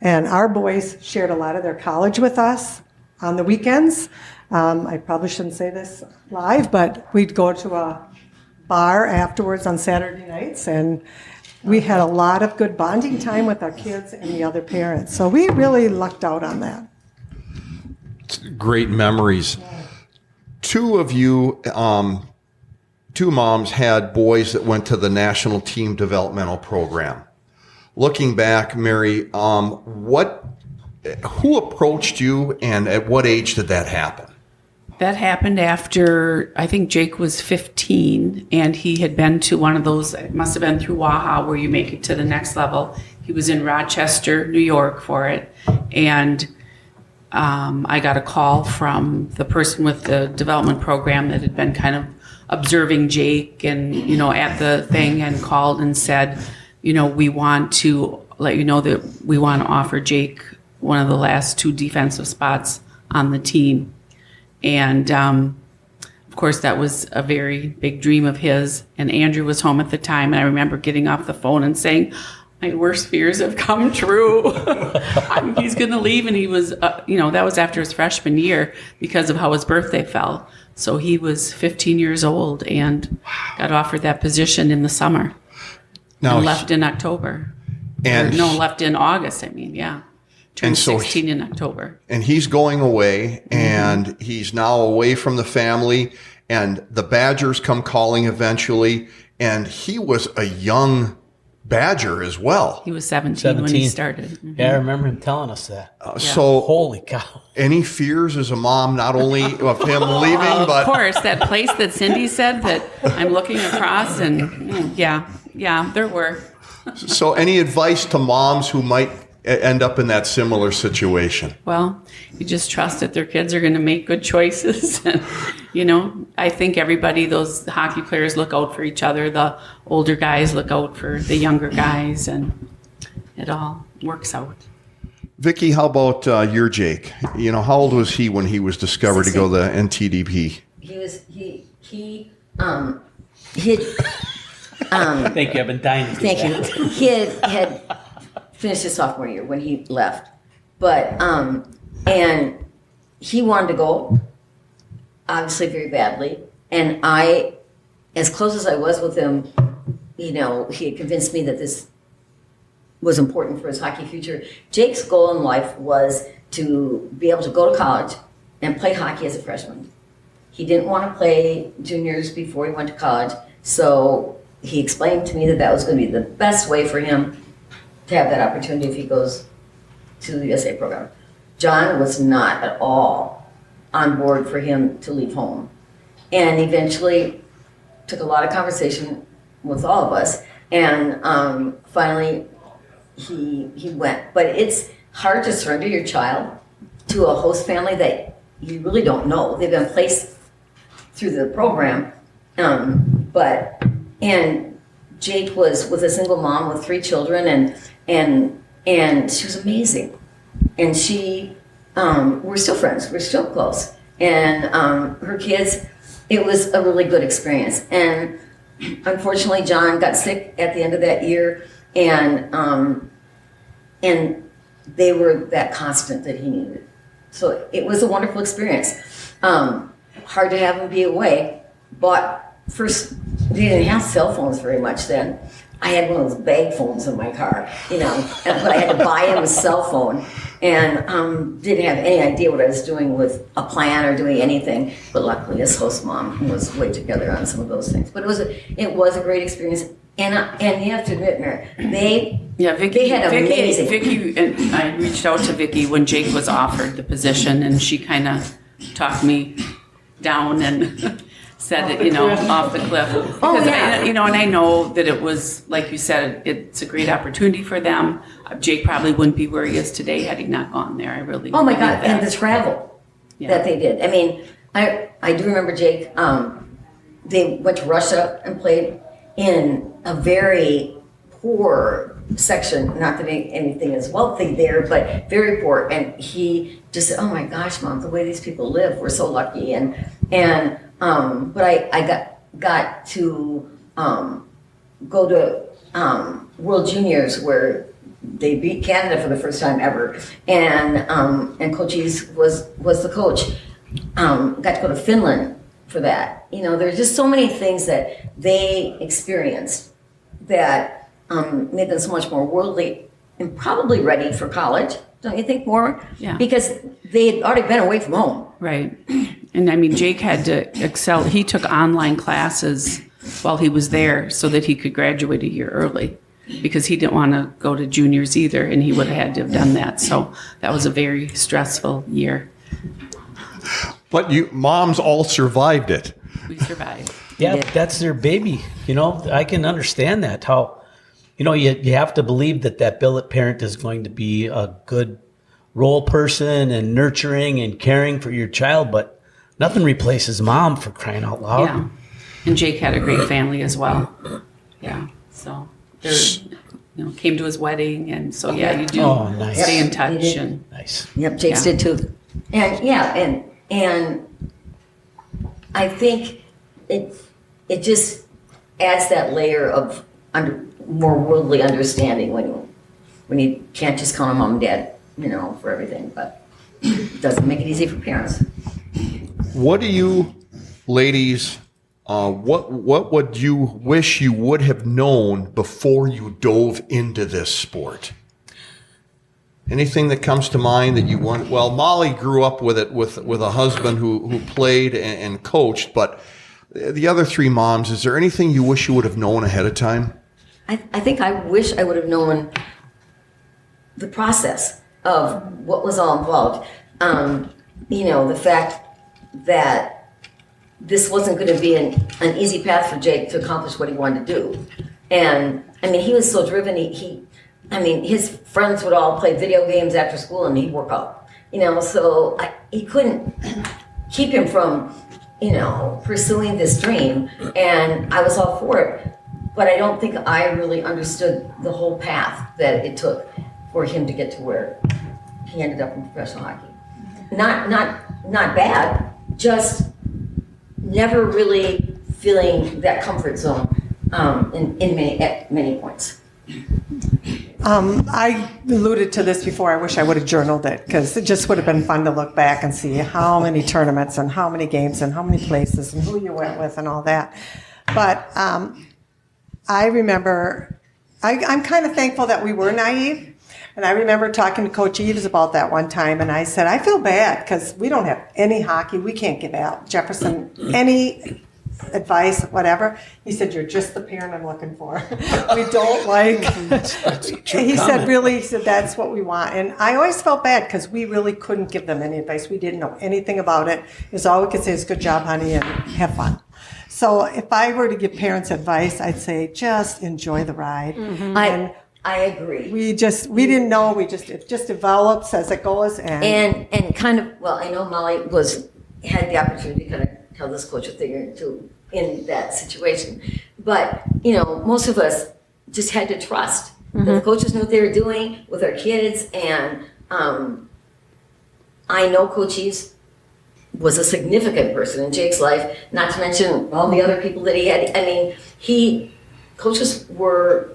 And our boys shared a lot of their college with us on the weekends. I probably shouldn't say this live, but we'd go to a bar afterwards on Saturday nights, and we had a lot of good bonding time with our kids and the other parents. So we really lucked out on that. Great memories. Two of you, two moms had boys that went to the National Team Developmental Program. Looking back, Mary, who approached you, and at what age did that happen? That happened after, I think Jake was 15, and he had been to one of those, it must have been through Waha, where you make it to the next level. He was in Rochester, New York for it, and I got a call from the person with the development program that had been kind of observing Jake and, at the thing, and called and said, we want to let you know that we want to offer Jake one of the last 2 defensive spots on the team. And, of course, that was a very big dream of his. And Andrew was home at the time. And I remember getting off the phone and saying, my worst fears have come true. He's going to leave. And he was, that was after his freshman year because of how his birthday fell. So he was 15 years old and got offered that position in the summer. Now, And left in October. Left in August, yeah. Turned And so 16 in October. and he's going away, and he's now away from the family, and the Badgers come calling eventually, and he was a young Badger as well. He was 17 when he started. Mhm. Yeah, I remember him telling us that. So Holy cow. any fears as a mom, not only of him leaving, Of but course, that place that Cindy said that I'm looking across, and yeah, there were. so any advice to moms who might end up in that similar situation? Well, you just trust that their kids are going to make good choices. And, I think everybody, those hockey players look out for each other. The older guys look out for the younger guys, and it all works out. Vicki, how about your Jake? How old was he when he was discovered to go to the NTDP? Thank you. I've been dying to do Thank that. you. He had finished his sophomore year when he left, but and he wanted to go, obviously very badly. And I, as close as I was with him, he had convinced me that this was important for his hockey future. Jake's goal in life was to be able to go to college and play hockey as a freshman. He didn't want to play juniors before he went to college, so he explained to me that was going to be the best way for him to have that opportunity if he goes to the USA program. John was not at all on board for him to leave home, and eventually took a lot of conversation with all of us, and finally he went. But it's hard to surrender your child to a host family that you really don't know. They've been placed through the program. And Jake was with a single mom with 3 children, and she was amazing. And we're still friends. We're still close. And her kids, it was a really good experience. And unfortunately, John got sick at the end of that year, and they were that constant that he needed. So it was a wonderful experience. Hard to have him be away, but first, they didn't have cell phones very much then. I had one of those bag phones in my car, but I had to buy him a cell phone, and didn't have any idea what I was doing with a plan or doing anything. But luckily, his host mom was way together on some of those things. But it was a great experience, and you have to admit, Mary, Vicky had amazing. Vicky, and I reached out to Vicky when Jake was offered the position, and she kind of talked me down and said it, off the cliff. Because and I know that it was, like you said, it's a great opportunity for them. Jake probably wouldn't be where he is today had he not gone there. I really. Oh my believe God! that. And the travel that they did. I mean, I do remember Jake. They went to Russia and played in a very poor section. Not that anything is wealthy there, but very poor. And he just said, "Oh my gosh, Mom, the way these people live, we're so lucky." But I got to go to World Juniors where they beat Canada for the first time ever, and Coach Eves was the coach. Got to go to Finland for that. There's just so many things that they experienced that made them so much more worldly and probably ready for college. Don't you think more? Yeah. Because they had already been away from home. Right. And I mean, Jake had to excel. He took online classes while he was there so that he could graduate a year early because he didn't want to go to juniors either, and he would have had to have done that. So that was a very stressful year. But you moms all survived it. We survived. Yeah, but that's their baby. I can understand that. How, you have to believe that billet parent is going to be a good role person and nurturing and caring for your child, but nothing replaces mom, for crying out loud. Yeah. And Jake had a great family as well. Yeah. So they came to his wedding, and so you do nice. stay in touch. And Nice. Yep, Jake's did too. And I think it just adds that layer of more worldly understanding when you can't just count on mom and dad, for everything, but it doesn't make it easy for parents. What do you ladies, what would you wish you would have known before you dove into this sport? Anything that comes to mind that you want? Well, Molly grew up with it with a husband who played and coached, but the other 3 moms, is there anything you wish you would have known ahead of time? I think I wish I would have known the process of what was all involved. The fact that this wasn't going to be an easy path for Jake to accomplish what he wanted to do. And I mean, he was so driven. His friends would all play video games after school and he'd work out, so he couldn't keep him from, pursuing this dream. And I was all for it. But I don't think I really understood the whole path that it took for him to get to where he ended up in professional hockey. Not bad, just never really feeling that comfort zone at many points. I alluded to this before. I wish I would have journaled it because it just would have been fun to look back and see how many tournaments and how many games and how many places and who you went with and all that. But I remember, I'm kind of thankful that we were naive. And I remember talking to Coach Eves about that one time, and I said, I feel bad because we don't have any hockey. We can't give out Jefferson any advice, whatever. He said, you're just the parent I'm looking for. We don't like. He said, really, he said, that's what we want. And I always felt bad because we really couldn't give them any advice. We didn't know anything about it. It was all we could say is, good job, honey, and have fun. So if I were to give parents advice, I'd say just enjoy the ride. Mm-hmm. And I agree. we didn't know. It just develops as it goes. And kind of, well, I know Molly had the opportunity to kind of how this coach would figure into in that situation. But, most of us just had to trust that the coaches knew what they were doing with our kids. And I know Coach Eves was a significant person in Jake's life, not to mention all the other people that he had. I mean, coaches were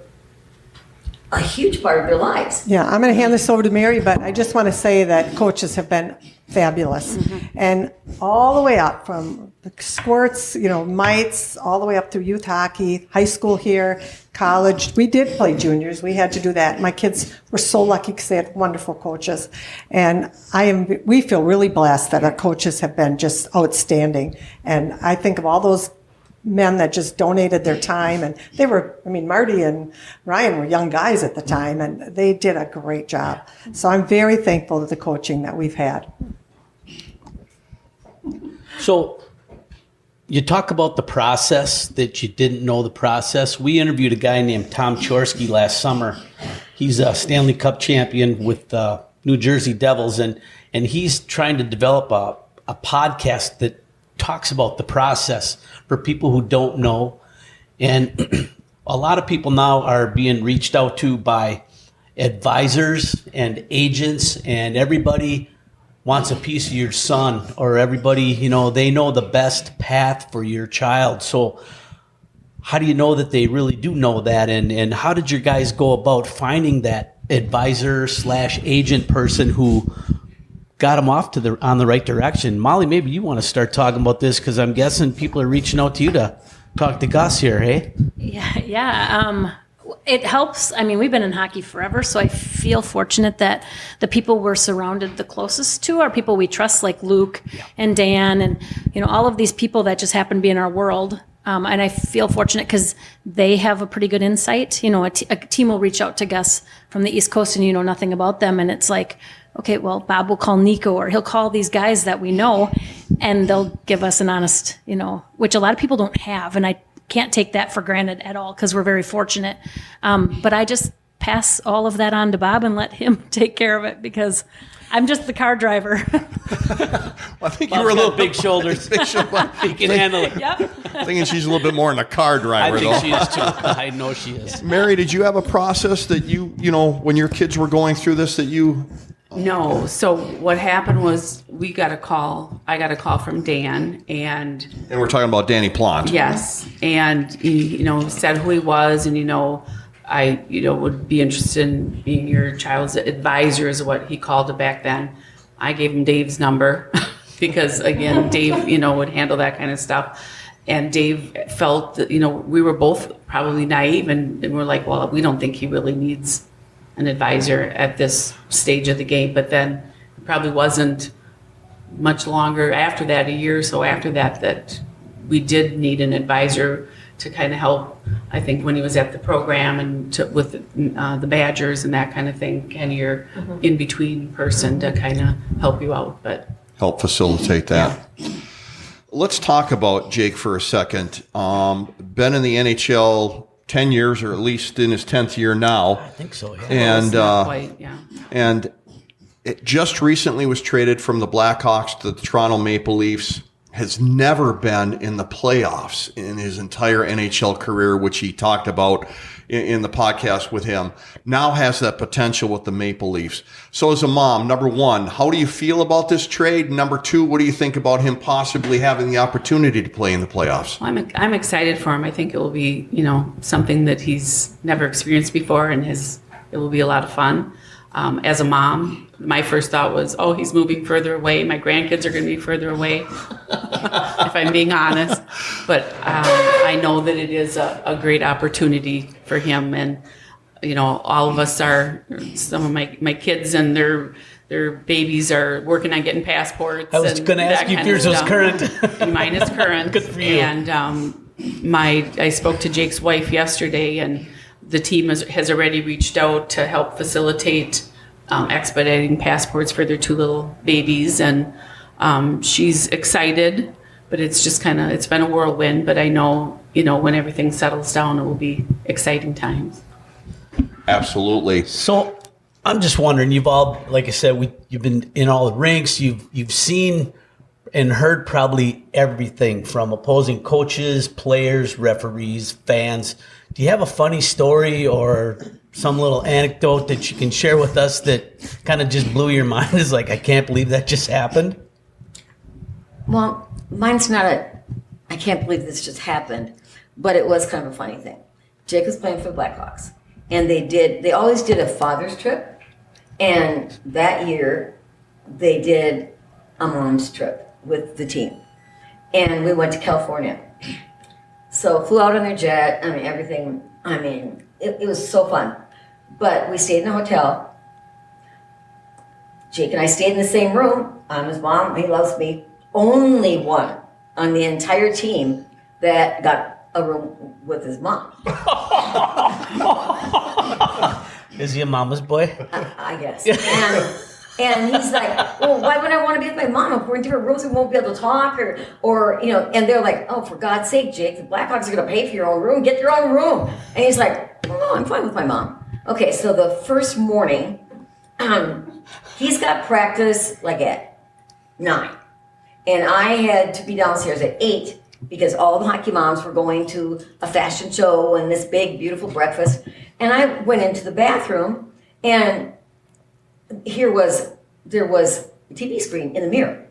a huge part of their lives. Yeah, I'm going to hand this over to Mary, but I just want to say that coaches have been fabulous. And all the way up from the squirts, mites, all the way up through youth hockey, high school here, college. We did play juniors. We had to do that. My kids were so lucky because they had wonderful coaches. And we feel really blessed that our coaches have been just outstanding. And I think of all those men that just donated their time, and Marty and Ryan were young guys at the time, and they did a great job. So I'm very thankful to the coaching that we've had. So you talk about the process, that you didn't know the process. We interviewed a guy named Tom Chorsky last summer. He's a Stanley Cup champion with New Jersey Devils, and he's trying to develop a podcast that talks about the process for people who don't know. And a lot of people now are being reached out to by advisors and agents, and everybody wants a piece of your son, or everybody, they know the best path for your child. So how do you know that they really do know that? And how did your guys go about finding that advisor/agent person who got them off on the right direction? Molly, maybe you want to start talking about this, because I'm guessing people are reaching out to you to talk to Gus here, hey? Yeah. It helps. I mean, we've been in hockey forever, so I feel fortunate that the people we're surrounded the closest to are people we trust, like Luke and Dan, and all of these people that just happen to be in our world. And I feel fortunate because they have a pretty good insight. A team will reach out to Gus from the East Coast, and you know nothing about them, and it's like, okay, well, Bob will call Nico, or he'll call these guys that we know, and they'll give us an honest, which a lot of people don't have, and I can't take that for granted at all, because we're very fortunate. But I just pass all of that on to Bob and let him take care of it, because I'm just the car driver. I think Bob's you were a little got big shoulders. Big shoulder. He can handle it. Yep. Thinking she's a little bit more than a car driver, I think though. she is too. I know she is. Mary, did you have a process that when your kids were going through this, that you... No. So what happened was I got a call from Dan, and we're talking about Danny Plant. yes, and he, said who he was, and I would be interested in being your child's advisor, is what he called it back then. I gave him Dave's number because, again, Dave, would handle that kind of stuff. And Dave felt that, we were both probably naive, and we're like, well, we don't think he really needs an advisor at this stage of the game. But then it probably wasn't much longer after that, a year or so after that, that we did need an advisor to kind of help. I think when he was at the program and with the Badgers and that kind of thing, and you're in between person to kind of help you out. But help facilitate that. Yeah. Let's talk about Jake for a second. Been in the NHL 10 years, or at least in his 10th year now. I think so, yeah. And, not quite, yeah. And it just recently was traded from the Blackhawks to the Toronto Maple Leafs. Has never been in the playoffs in his entire NHL career, which he talked about in the podcast with him. Now has that potential with the Maple Leafs. So as a mom, number one, how do you feel about this trade? Number two, what do you think about him possibly having the opportunity to play in the playoffs? Well, I'm excited for him. I think it will be, something that he's never experienced before, and it will be a lot of fun. As a mom, my first thought was, oh, he's moving further away. My grandkids are going to be further away, if I'm being honest. But I know that it is a great opportunity for him. And, all of us some of my kids and their babies are working on getting passports. I was going to ask you if yours was current. Mine is current. Good for you. And I spoke to Jake's wife yesterday, and the team has already reached out to help facilitate expediting passports for their two little babies, and she's excited, but it's just it's been a whirlwind. But I know, when everything settles down, it will be exciting times. Absolutely. So I'm just wondering, you've all, like I said, you've been in all the rinks, you've seen and heard probably everything from opposing coaches, players, referees, fans. Do you have a funny story or some little anecdote that you can share with us that kind of just blew your mind? Is like, I can't believe that just happened. Well, mine's not I can't believe this just happened, but it was kind of a funny thing. Jake was playing for the Blackhawks, and they always did a father's trip, and that year they did a mom's trip with the team. And we went to California. So flew out on their jet, everything, it was so fun. But we stayed in a hotel. Jake and I stayed in the same room. I'm his mom, he loves me. Only one on the entire team that got a room with his mom. Is he a mama's boy? I guess. And he's like, well, why would I want to be with my mom? If we're in different rooms, we won't be able to talk, or and they're like, oh, for God's sake, Jake, the Blackhawks are going to pay for your own room. Get your own room. And he's like, oh, no, I'm fine with my mom. Okay, so the first morning, he's got practice like at 9. And I had to be downstairs at 8 because all the hockey moms were going to a fashion show and this big, beautiful breakfast. And I went into the bathroom, and there was a TV screen in the mirror.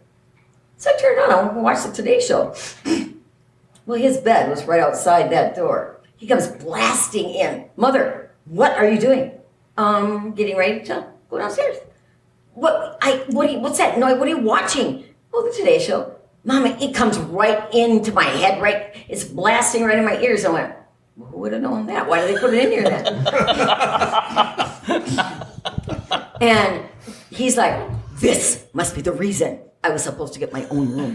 So I turned on and watched the Today Show. Well, his bed was right outside that door. He comes blasting in. Mother, what are you doing? Getting ready to go downstairs. What's that noise? What are you watching? Oh, the Today Show. Mama, it comes right into my head, it's blasting right in my ears. I went, well, who would have known that? Why did they put it in here then? And he's like, this must be the reason I was supposed to get my own room.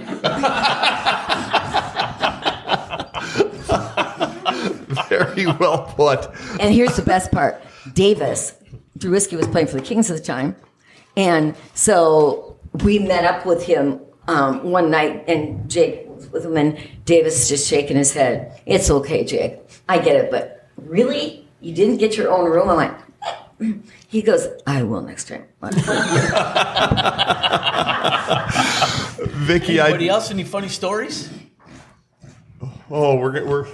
Very well put. And here's the best part. Davis, Drewski was playing for the Kings at the time. And so we met up with him one night, and Jake was with him, and Davis just shaking his head. It's okay, Jake. I get it, but really? You didn't get your own room? I'm like, he goes, I will next time. Vicky, Anybody else? Any funny stories? Oh, we're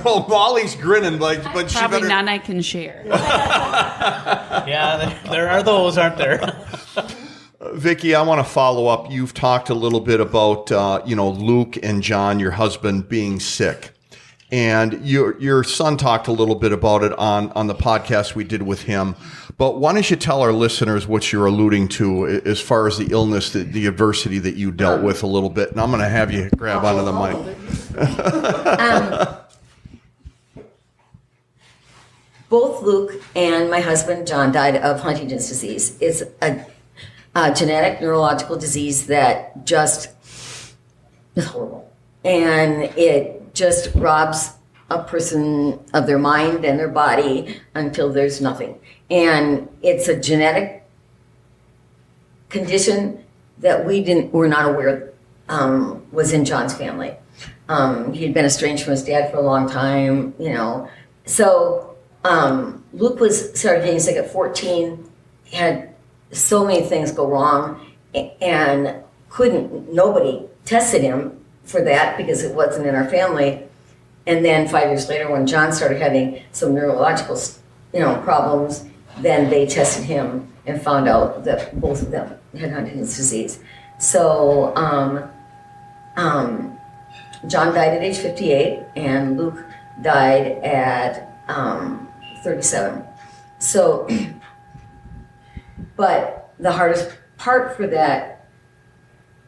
oh, Molly's grinning but she Probably better. none I can share. Yeah, there are those, aren't there? Vicky, I want to follow up. You've talked a little bit about Luke and John, your husband, being sick, and your son talked a little bit about it on the podcast we did with him. But why don't you tell our listeners what you're alluding to as far as the illness, the adversity that you dealt with a little bit, and I'm going to have you grab onto the mic. Both Luke and my husband, John, died of Huntington's disease. It's a genetic neurological disease that just is horrible. And it just robs a person of their mind and their body until there's nothing. And it's a genetic condition that we're not aware was in John's family. He had been estranged from his dad for a long time, So Luke started getting sick at 14, had so many things go wrong, and nobody tested him for that because it wasn't in our family. And then 5 years later, when John started having some neurological, problems, then they tested him and found out that both of them had Huntington's disease. So John died at age 58, and Luke died at 37. So, but the hardest part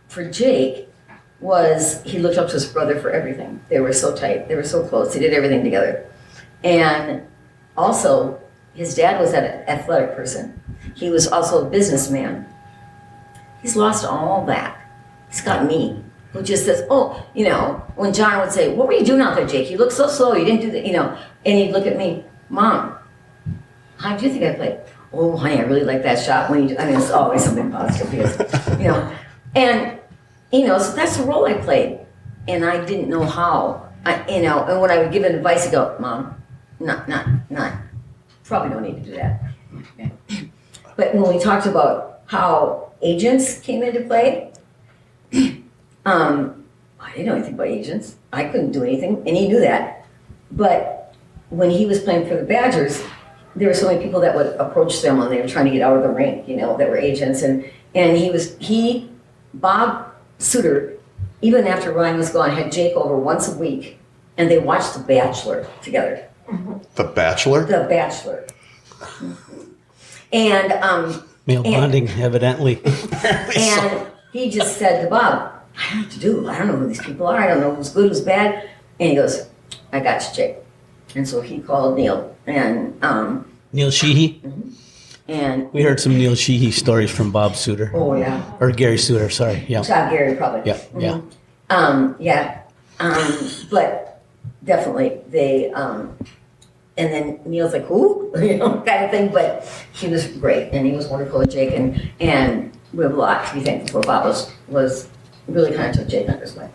for Jake, was he looked up to his brother for everything. They were so tight. They were so close. They did everything together. And also, his dad was an athletic person. He was also a businessman. He's lost all that. He's got me, who just says, when John would say, what were you doing out there, Jake? You look so slow. You didn't do that, And he'd look at me, Mom, how do you think I played? Oh, honey, I really like that shot. It's always something positive because, so that's the role I played, and I didn't know how. And when I would give advice, I'd go, Mom, not, probably don't need to do that. But when we talked about how agents came into play, I didn't know anything about agents. I couldn't do anything, and he knew that. But when he was playing for the Badgers, there were so many people that would approach them when they were trying to get out of the rink, that were agents. And Bob Suter, even after Ryan was gone, had Jake over once a week, and they watched The Bachelor together. The Bachelor? The Bachelor. And Male bonding, evidently. and he just said to Bob, I don't know what to do. I don't know who these people are. I don't know who's good, who's bad. And he goes, I got you, Jake. And so he called Neil. And Neil Sheehy. and We heard some Neil Sheehy stories from Bob Suter. oh yeah, Or Gary Suter, sorry. Yeah. Todd Gary probably. Yeah, yeah. But definitely they. And then Neil's like, who? Kind of thing. But he was great, and he was wonderful with Jake, and we have a lot to be thankful for. Bob was really kind of took Jake under his wing.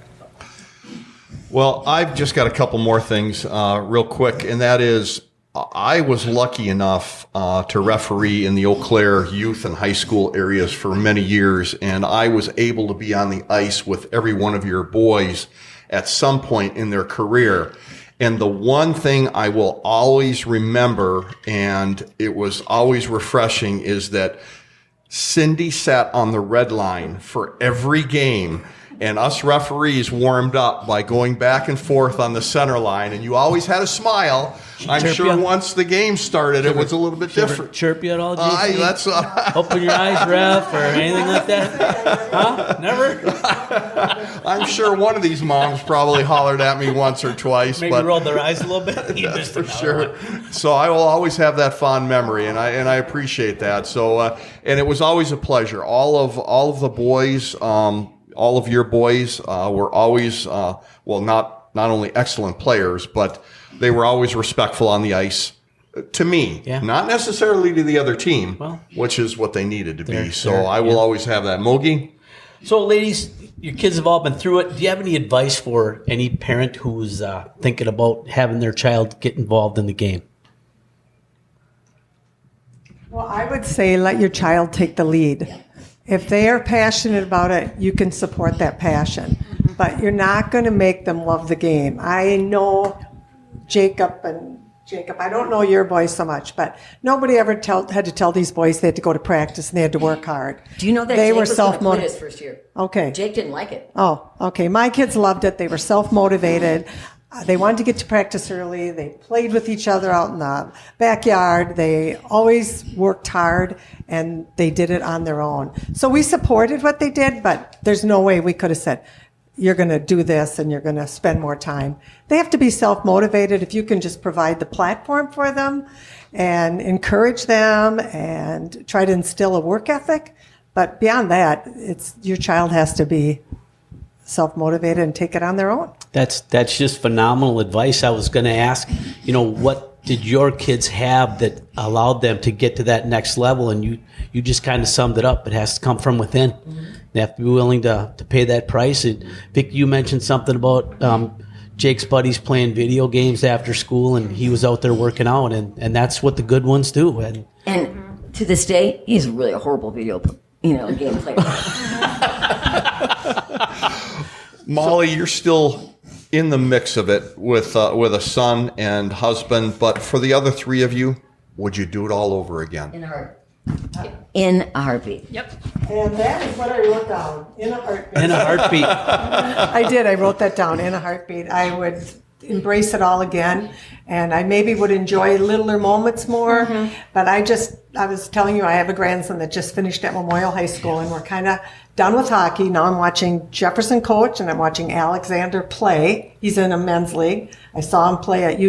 Well, I've just got a couple more things real quick, and that is I was lucky enough to referee in the Eau Claire youth and high school areas for many years, and I was able to be on the ice with every one of your boys at some point in their career. And the one thing I will always remember, and it was always refreshing, is that Cindy sat on the red line for every game, and us referees warmed up by going back and forth on the center line, and you always had a smile. I'm chirp sure ya? once the game started, it was a little bit different. Chirp you at all, JC? That's Open your eyes, ref, or anything like that? Huh? Never? I'm sure one of these moms probably hollered at me once or twice, Maybe but rolled their eyes a little bit? You that's missed for another sure. one. So I will always have that fond memory, and I appreciate that. So and it was always a pleasure. All of the boys, all of your boys were always not only excellent players, but they were always respectful on the ice. To me, Yeah. not necessarily to the other team, Well, which is what they needed to be. they're- So they're- I will yeah. always have that. Mogi? So, ladies, your kids have all been through it. Do you have any advice for any parent who's thinking about having their child get involved in the game? Well, I would say let your child take the lead. If they are passionate about it, you can support that passion. But you're not going to make them love the game. I know Jacob, I don't know your boys so much, but nobody ever had to tell these boys they had to go to practice and they had to work hard. Do you know that they Jake were was going to quit self-motivated? his first year? Okay. Jake didn't like it. Oh, okay. My kids loved it. They were self-motivated. They wanted to get to practice early. They played with each other out in the backyard. They always worked hard, and they did it on their own. So we supported what they did, but there's no way we could have said, you're going to do this and you're going to spend more time. They have to be self-motivated. If you can just provide the platform for them and encourage them and try to instill a work ethic. But beyond that, your child has to be self-motivated and take it on their own. That's just phenomenal advice. I was going to ask, what did your kids have that allowed them to get to that next level? And you just kind of summed it up. It has to come from within. They have to be willing to pay that price. And Vic, you mentioned something about Jake's buddies playing video games after school, and he was out there working out, and that's what the good ones do. And to this day, he's really a horrible video game player. Molly, you're still in the mix of it with a son and husband, but for the other three of you, would you do it all over again? In a heartbeat. Yep. And that is what I wrote down, in a heartbeat. In a heartbeat. I did. I wrote that down, in a heartbeat. I would embrace it all again, and I maybe would enjoy littler moments more. But I was telling you, I have a grandson that just finished at Memorial High School, and we're kind of done with hockey. Now I'm watching Jefferson coach, and I'm watching Alexander play. He's in a men's league. I saw him play at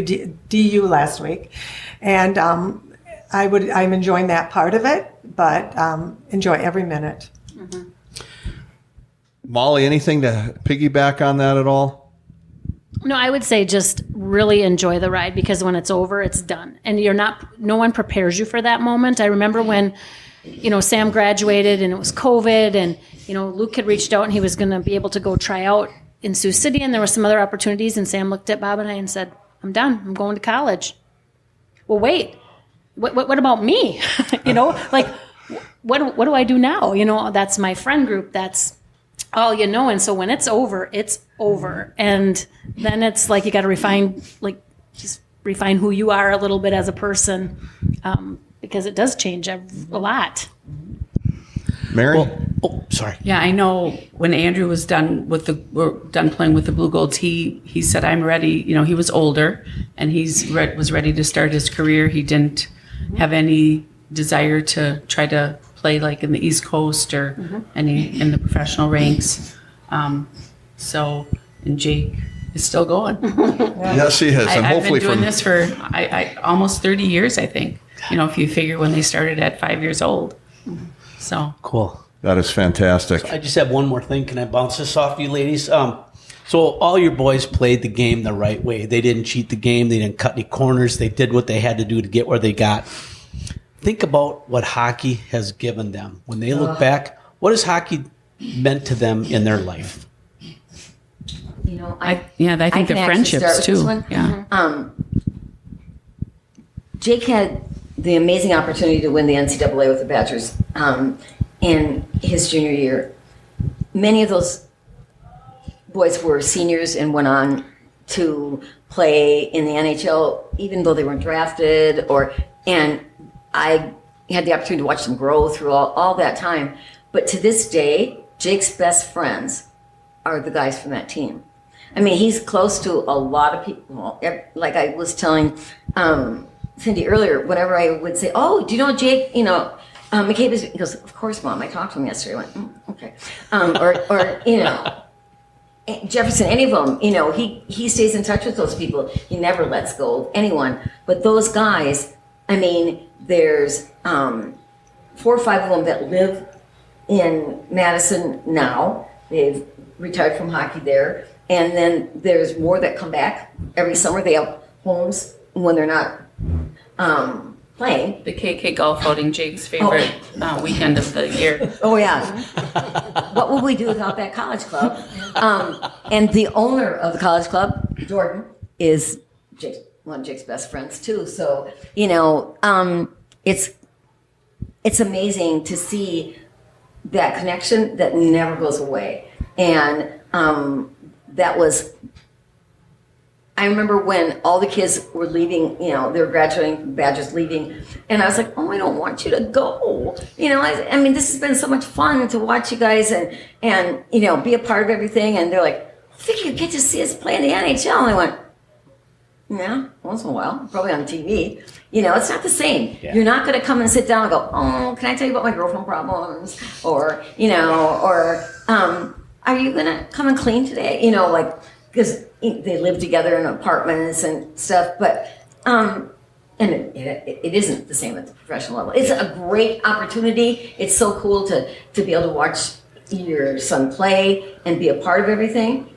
DU last week, and I'm enjoying that part of it, but enjoy every minute. Molly, anything to piggyback on that at all? No, I would say just really enjoy the ride, because when it's over, it's done. And no one prepares you for that moment. I remember when, Sam graduated and it was COVID, and, Luke had reached out and he was going to be able to go try out in Sioux City, and there were some other opportunities, and Sam looked at Bob and I and said, I'm done. I'm going to college. Well, wait, what about me? What do I do now? That's my friend group. That's all you know. And so when it's over, and then it's like you got to refine who you are a little bit as a person, because it does change a lot. Mary? Sorry. Yeah, I know when Andrew was done playing with the Blue Golds, he said, "I'm ready." You know, he was older and was ready to start his career. He didn't have any desire to try to play like in the East Coast or any in the professional ranks. And Jake is still going. Yes, he is. And I've hopefully been doing from this for almost 30 years, I think. You know, if you figure when they started at 5 years old. So Cool. that is fantastic. I just have one more thing. Can I bounce this off you ladies? So all your boys played the game the right way. They didn't cheat the game. They didn't cut any corners. They did what they had to do to get where they got. Think about what hockey has given them. When they look back, what has hockey meant to them in their life? You know, I think can the actually start friendships with this too. one. Yeah. Jake had the amazing opportunity to win the NCAA with the Badgers in his junior year. Many of those boys were seniors and went on to play in the NHL, even though they weren't drafted. And I had the opportunity to watch them grow through all that time. But to this day, Jake's best friends are the guys from that team. I mean, he's close to a lot of people. Like I was telling Cindy earlier, whenever I would say, "Oh, do you know Jake? You know, McCabe is," he goes, "Of course, Mom. I talked to him yesterday." I went, "Okay," or you know, Jefferson. Any of them, you know, he stays in touch with those people. He never lets go of anyone. But those guys, I mean, there's 4 or 5 of them that live in Madison now. They've retired from hockey there, and then there's more that come back every summer. They have homes when they're not playing. The KK golf outing, Jake's favorite weekend of the year. Oh yeah. What would we do without that college club? And the owner of the college club, Jordan, is one of Jake's best friends too. So you know, it's amazing to see that connection that never goes away. And that was. I remember when all the kids were leaving, you know, they were graduating, Badgers leaving, and I was like, "Oh, I don't want you to go." You know, I mean, this has been so much fun to watch you guys and you know, be a part of everything. And they're like, "Vicky, you get to see us play in the NHL." And I went, "Yeah, once in a while, probably on TV." You know, it's not the same. Yeah. You're not going to come and sit down and go, "Oh, can I tell you about my girlfriend problems?" Or, you know, or, "Are you going to come and clean today?" You know, like, because they live together in apartments and stuff, but and it isn't the same at the professional level. It's a great opportunity. It's so cool to be able to watch your son play and be a part of everything,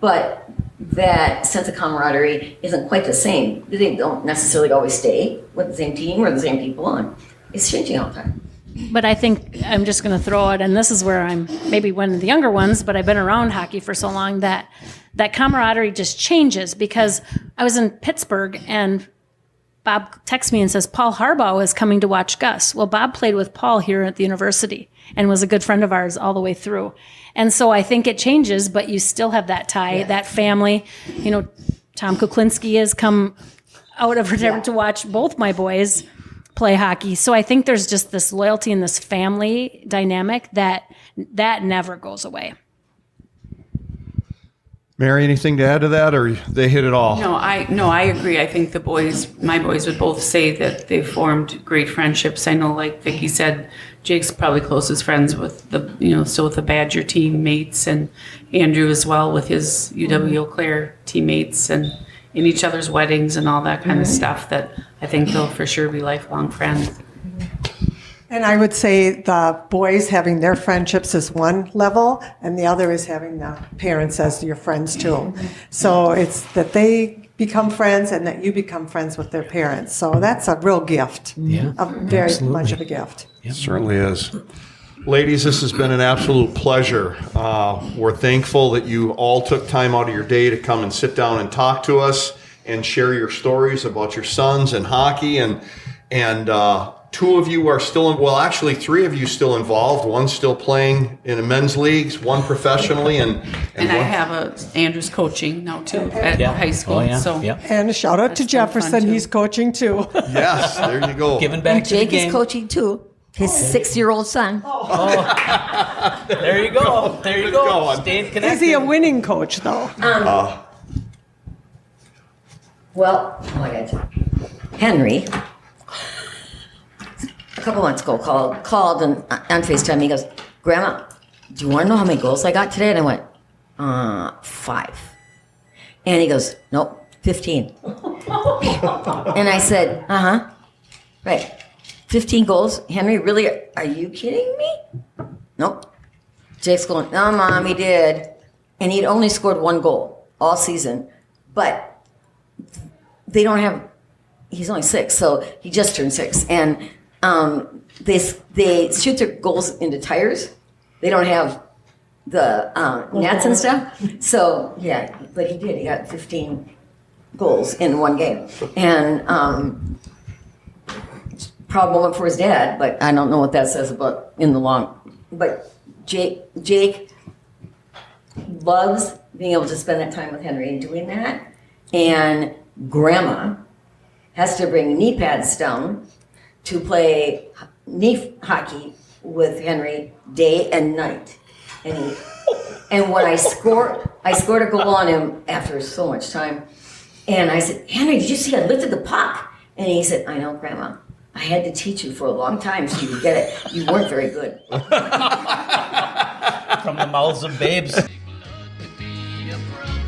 but that sense of camaraderie isn't quite the same. They don't necessarily always stay with the same team or the same people, and it's changing all the time. But I think I'm just going to throw it, and this is where I'm maybe one of the younger ones, but I've been around hockey for so long that camaraderie just changes, because I was in Pittsburgh and Bob texts me and says, "Paul Harbaugh is coming to watch Gus." Well, Bob played with Paul here at the university and was a good friend of ours all the way through. And so I think it changes, but you still have that tie, that family. You know, Tom Kuklinski has come out of retirement to watch both my boys play hockey. So I think there's just this loyalty and this family dynamic that never goes away. Mary, anything to add to that, or they hit it all? No, I agree. I think my boys would both say that they've formed great friendships. I know, like Vicky said, Jake's probably closest friends with with the Badger teammates, and Andrew as well with his UW Eau Claire teammates, and in each other's weddings and all that kind of stuff, that I think they'll for sure be lifelong friends. And I would say the boys having their friendships is one level, and the other is having the parents as your friends too. So it's that they become friends and that you become friends with their parents. So that's a real gift. Yeah, very much of a gift. It certainly is. Ladies, this has been an absolute pleasure. We're thankful that you all took time out of your day to come and sit down and talk to us and share your stories about your sons and hockey. And two of you are still, well, actually, three of you still involved. One's still playing in the men's leagues, one professionally, and And I one. have Andrew's coaching now too at high school. Oh, yeah. So Yeah. And a shout out to That's been Jefferson. fun, too. He's coaching too. Yes, there you go. Giving back to the Jake game. is coaching too. His 6-year-old son. There you go. There you go. going. Staying connected. Is he a winning coach though? Well, oh my God. Henry, a couple months ago, called and on FaceTime. He goes, Grandma, do you want to know how many goals I got today? And I went, 5. And he goes, nope, 15. And I said, right, 15 goals. Henry, really? Are you kidding me? Nope. Jake's going, no, Mom, he did. And he'd only scored 1 goal all season. But they don't have, he's only 6, so he just turned 6. And they shoot their goals into tires. They don't have the nets and stuff. So, yeah, but he did. He got 15 goals in 1 game. And proud moment for his dad, but I don't know what that says about in the long. But Jake loves being able to spend that time with Henry and doing that. And Grandma has to bring knee pads down to play knee hockey with Henry day and night. And when I scored a goal on him after so much time. And I said, Henry, did you see I lifted the puck? And he said, I know, Grandma. I had to teach you for a long time so you could get it. You weren't very good. From the mouths of babes. Be a brother.